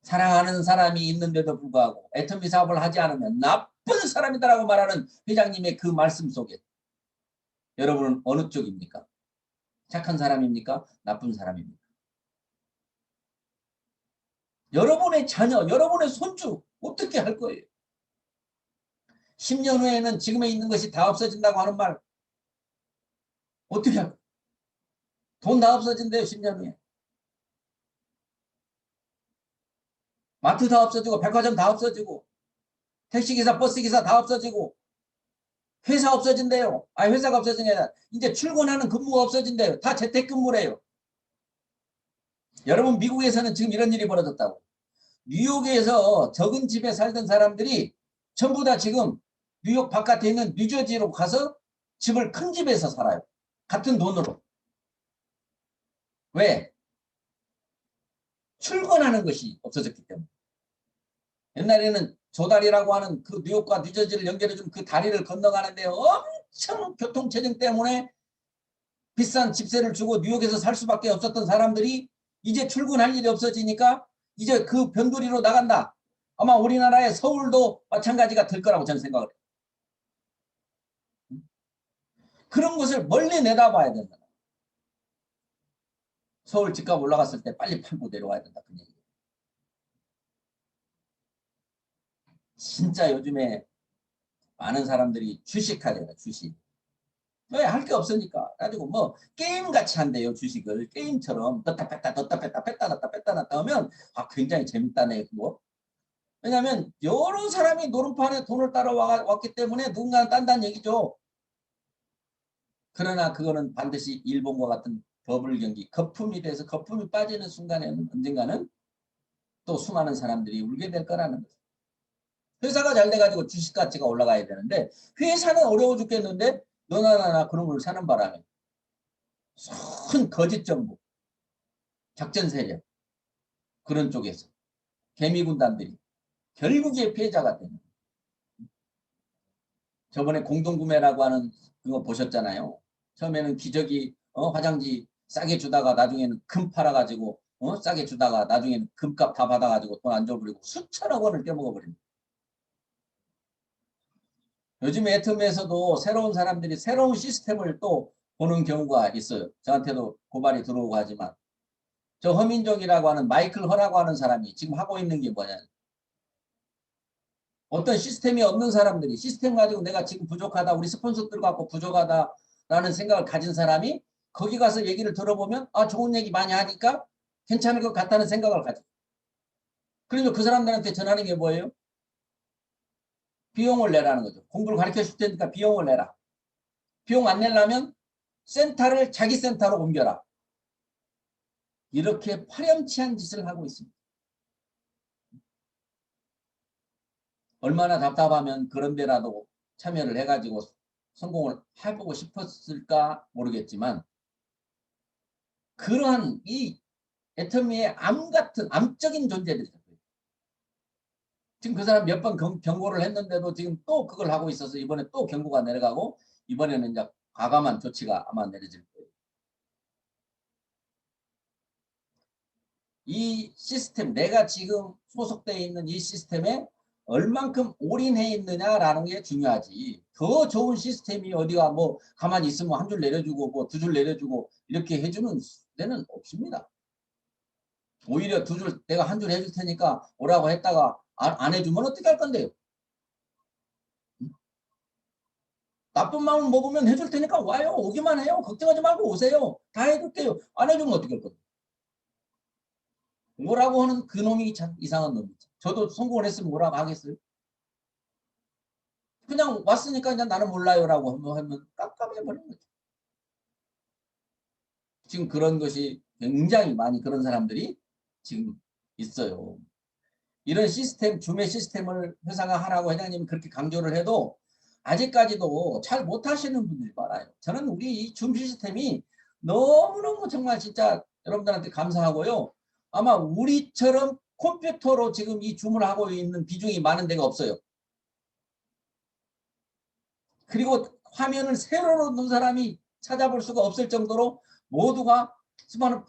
사랑하는 사람이 있는데도 불구하고 애터미 사업을 하지 않으면 나쁜 사람이다라고 말하는 회장님의 그 말씀 속에 여러분은 어느 쪽입니까? 착한 사람입니까? 나쁜 사람입니까? 여러분의 자녀, 여러분의 손주 어떻게 할 거예요? 10년 후에는 지금에 있는 것이 다 없어진다고 하는 말 어떻게 할 거예요? 돈 다 없어진대요. 10년 후에. 마트 다 없어지고 백화점 다 없어지고 택시기사 버스기사 다 없어지고 회사 없어진대요. 아니 회사가 없어진 게 아니라 이제 출근하는 근무가 없어진대요. 다 재택근무래요. 여러분 미국에서는 지금 이런 일이 벌어졌다고. 뉴욕에서 적은 집에 살던 사람들이 전부 다 지금 뉴욕 바깥에 있는 뉴저지로 가서 집을 큰 집에서 살아요. 같은 돈으로. 왜? 출근하는 것이 없어졌기 때문에. 옛날에는 조다리라고 하는 그 뉴욕과 뉴저지를 연결해준 그 다리를 건너가는데 엄청 교통체증 때문에 비싼 집세를 주고 뉴욕에서 살 수밖에 없었던 사람들이 이제 출근할 일이 없어지니까 이제 그 변두리로 나간다. 아마 우리나라의 서울도 마찬가지가 될 거라고 저는 생각을 해요. 그런 것을 멀리 내다봐야 된다. 서울 집값 올라갔을 때 빨리 팔고 내려와야 된다. 그 얘기예요. 진짜 요즘에 많은 사람들이 주식하잖아요. 주식. 왜? 할 게 없으니까. 가지고 뭐 게임같이 한대요. 주식을. 게임처럼 넣다 뺐다 넣다 뺐다 뺐다 넣다 뺐다 넣다 하면 굉장히 재밌다네. 그거. 왜냐하면 여러 사람이 노름판에 돈을 따라왔기 때문에 누군가는 딴다는 얘기죠. 그러나 그거는 반드시 일본과 같은 버블 경기, 거품이 돼서 거품이 빠지는 순간에는 언젠가는 또 수많은 사람들이 울게 될 거라는 거죠. 회사가 잘 돼가지고 주식 가치가 올라가야 되는데 회사는 어려워 죽겠는데 너나 나나 그런 걸 사는 바람에 큰 거짓 정보, 작전 세력 그런 쪽에서 개미 군단들이 결국에 피해자가 되는. 저번에 공동구매라고 하는 그거 보셨잖아요. 처음에는 기저귀 화장지 싸게 주다가 나중에는 금 팔아가지고 싸게 주다가 나중에는 금값 다 받아가지고 돈 안 줘버리고 수천억 원을 떼먹어버립니다. 요즘 애터미에서도 새로운 사람들이 새로운 시스템을 또 보는 경우가 있어요. 저한테도 고발이 들어오고 하지만 저 허민종이라고 하는 마이클 허라고 하는 사람이 지금 하고 있는 게 뭐냐. 어떤 시스템이 없는 사람들이 시스템 가지고 내가 지금 부족하다. 우리 스폰서들 갖고 부족하다라는 생각을 가진 사람이 거기 가서 얘기를 들어보면 좋은 얘기 많이 하니까 괜찮을 것 같다는 생각을 가져. 그러면 그 사람들한테 전하는 게 뭐예요? 비용을 내라는 거죠. 공부를 가르쳐 줄 테니까 비용을 내라. 비용 안 내려면 센터를 자기 센터로 옮겨라. 이렇게 파렴치한 짓을 하고 있습니다. 얼마나 답답하면 그런 데라도 참여를 해가지고 성공을 해보고 싶었을까 모르겠지만 그러한 이 애터미의 암 같은 암적인 존재들이죠. 지금 그 사람 몇 번 경고를 했는데도 지금 또 그걸 하고 있어서 이번에 또 경고가 내려가고 이번에는 이제 과감한 조치가 아마 내려질 거예요. 이 시스템, 내가 지금 소속되어 있는 이 시스템에 얼만큼 올인해 있느냐라는 게 중요하지. 더 좋은 시스템이 어디가 뭐 가만히 있으면 한 줄 내려주고 뭐 두 줄 내려주고 이렇게 해주는 데는 없습니다. 오히려 두 줄 내가 한 줄 해줄 테니까 오라고 했다가 안 해주면 어떻게 할 건데요? 나쁜 마음을 먹으면 해줄 테니까 와요. 오기만 해요. 걱정하지 말고 오세요. 다 해줄게요. 안 해주면 어떻게 할 건데? 뭐라고 하는 그 놈이 참 이상한 놈이죠. 저도 성공을 했으면 뭐라고 하겠어요? 그냥 왔으니까 그냥 나는 몰라요라고 하면 깜깜해버린 거죠. 지금 그런 것이 굉장히 많이 그런 사람들이 지금 있어요. 이런 시스템, 줌의 시스템을 회사가 하라고 회장님이 그렇게 강조를 해도 아직까지도 잘 못하시는 분들이 많아요. 저는 우리 이 줌 시스템이 너무너무 정말 진짜 여러분들한테 감사하고요. 아마 우리처럼 컴퓨터로 지금 이 줌을 하고 있는 비중이 많은 데가 없어요. 그리고 화면을 세로로 놓은 사람이 찾아볼 수가 없을 정도로 모두가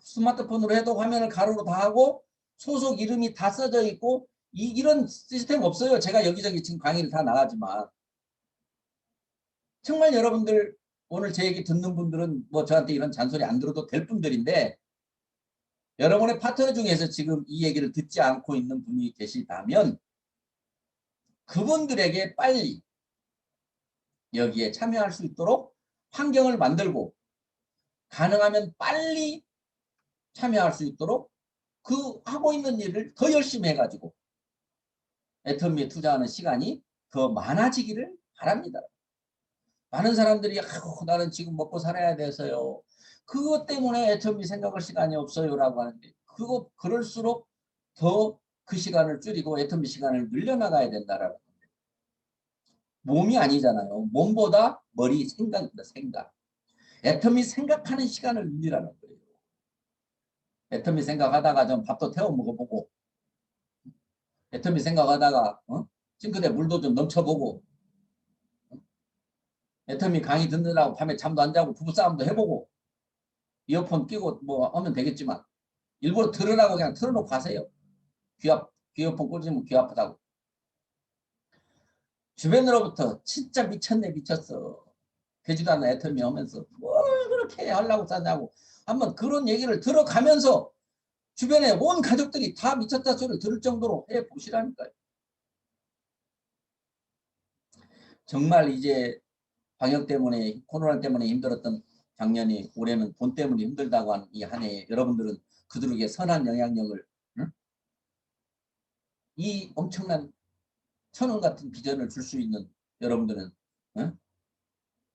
스마트폰으로 해도 화면을 가로로 다 하고 소속 이름이 다 써져 있고 이런 시스템 없어요. 제가 여기저기 지금 강의를 다 나가지만 정말 여러분들 오늘 제 얘기 듣는 분들은 뭐 저한테 이런 잔소리 안 들어도 될 분들인데 여러분의 파트너 중에서 지금 이 얘기를 듣지 않고 있는 분이 계시다면 그분들에게 빨리 여기에 참여할 수 있도록 환경을 만들고 가능하면 빨리 참여할 수 있도록 그 하고 있는 일을 더 열심히 해가지고 애터미에 투자하는 시간이 더 많아지기를 바랍니다. 많은 사람들이 나는 지금 먹고 살아야 돼서요. 그것 때문에 애터미 생각할 시간이 없어요 라고 하는데 그럴수록 더 그 시간을 줄이고 애터미 시간을 늘려나가야 된다라고 합니다. 몸이 아니잖아요. 몸보다 머리 생각입니다. 생각. 애터미 생각하는 시간을 늘리라는 거예요. 애터미 생각하다가 좀 밥도 태워 먹어보고 애터미 생각하다가 싱크대 물도 좀 넘쳐보고 애터미 강의 듣느라고 밤에 잠도 안 자고 부부싸움도 해보고 이어폰 끼고 뭐 하면 되겠지만 일부러 들으라고 그냥 틀어놓고 가세요. 귀어폰 꽂으면 귀 아프다고. 주변으로부터 진짜 미쳤네 미쳤어. 되지도 않는 애터미 하면서 뭘 그렇게 하려고 싸냐고 한번 그런 얘기를 들어가면서 주변에 온 가족들이 다 미쳤다 소리를 들을 정도로 해보시라니까요. 정말 이제 방역 때문에 코로나 때문에 힘들었던 작년이 올해는 돈 때문에 힘들다고 하는 이 한 해에 여러분들은 그들에게 선한 영향력을 이 엄청난 천원 같은 비전을 줄 수 있는 여러분들은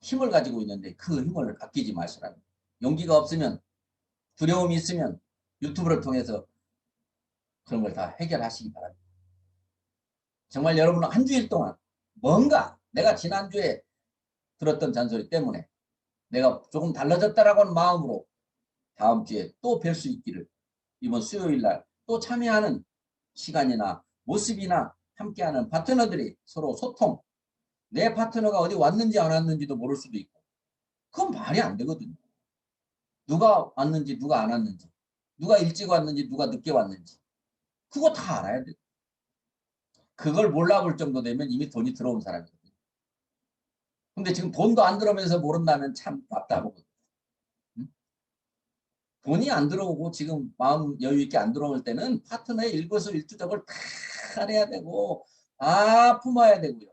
힘을 가지고 있는데 그 힘을 아끼지 마시라는 용기가 없으면 두려움이 있으면 유튜브를 통해서 그런 걸 다 해결하시기 바랍니다. 정말 여러분은 한 주일 동안 뭔가 내가 지난주에 들었던 잔소리 때문에 내가 조금 달라졌다라고 하는 마음으로 다음 주에 또 뵐 수 있기를 이번 수요일 날 또 참여하는 시간이나 모습이나 함께하는 파트너들이 서로 소통 내 파트너가 어디 왔는지 안 왔는지도 모를 수도 있고 그건 말이 안 되거든요. 누가 왔는지 누가 안 왔는지 누가 일찍 왔는지 누가 늦게 왔는지 그거 다 알아야 돼요. 그걸 몰라볼 정도 되면 이미 돈이 들어온 사람이거든요. 근데 지금 돈도 안 들어오면서 모른다면 참 답답하거든요. 돈이 안 들어오고 지금 마음 여유 있게 안 들어올 때는 파트너의 일거수일투족을 다 해야 되고 다 품어야 되고요.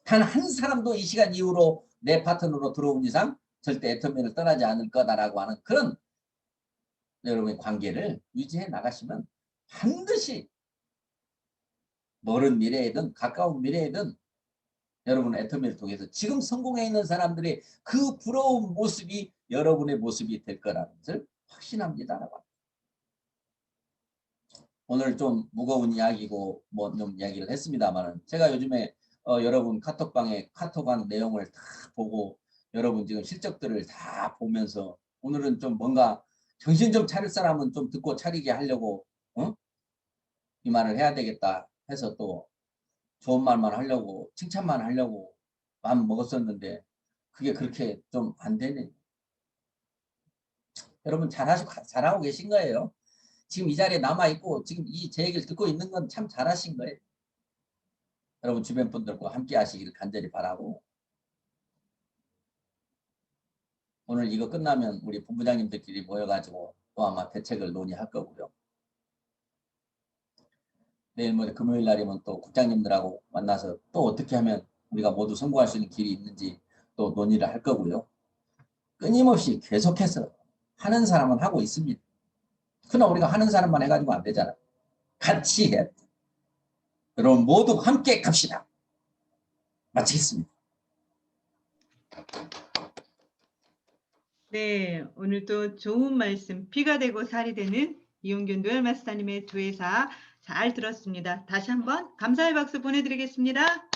단 한 사람도 이 시간 이후로 내 파트너로 들어온 이상 절대 애터미를 떠나지 않을 거다라고 하는 그런 여러분의 관계를 유지해 나가시면 반드시 먼 미래에든 가까운 미래에든 여러분 애터미를 통해서 지금 성공해 있는 사람들의 그 부러운 모습이 여러분의 모습이 될 거라는 것을 확신합니다라고 합니다. 오늘 좀 무거운 이야기고 뭐 좀 이야기를 했습니다만 제가 요즘에 여러분 카톡방에 카톡한 내용을 다 보고 여러분 지금 실적들을 다 보면서 오늘은 좀 뭔가 정신 좀 차릴 사람은 좀 듣고 차리게 하려고 이 말을 해야 되겠다 해서 또 좋은 말만 하려고 칭찬만 하려고 마음 먹었었는데 그게 그렇게 좀 안 되네. 여러분 잘하고 계신 거예요. 지금 이 자리에 남아있고 지금 제 얘기를 듣고 있는 건 참 잘하신 거예요. 여러분 주변 분들과 함께 하시기를 간절히 바라고 오늘 이거 끝나면 우리 본부장님들끼리 모여가지고 또 아마 대책을 논의할 거고요. 내일 모레 금요일 날이면 또 국장님들하고 만나서 또 어떻게 하면 우리가 모두 성공할 수 있는 길이 있는지 또 논의를 할 거고요. 끊임없이 계속해서 하는 사람은 하고 있습니다. 그러나 우리가 하는 사람만 해가지고 안 되잖아. 같이 해. 여러분 모두 함께 갑시다. 마치겠습니다. 네, 오늘도 좋은 말씀, 피가 되고 살이 되는 이용균 노엘 마스터님의 두 회사 잘 들었습니다. 다시 한번 감사의 박수 보내드리겠습니다.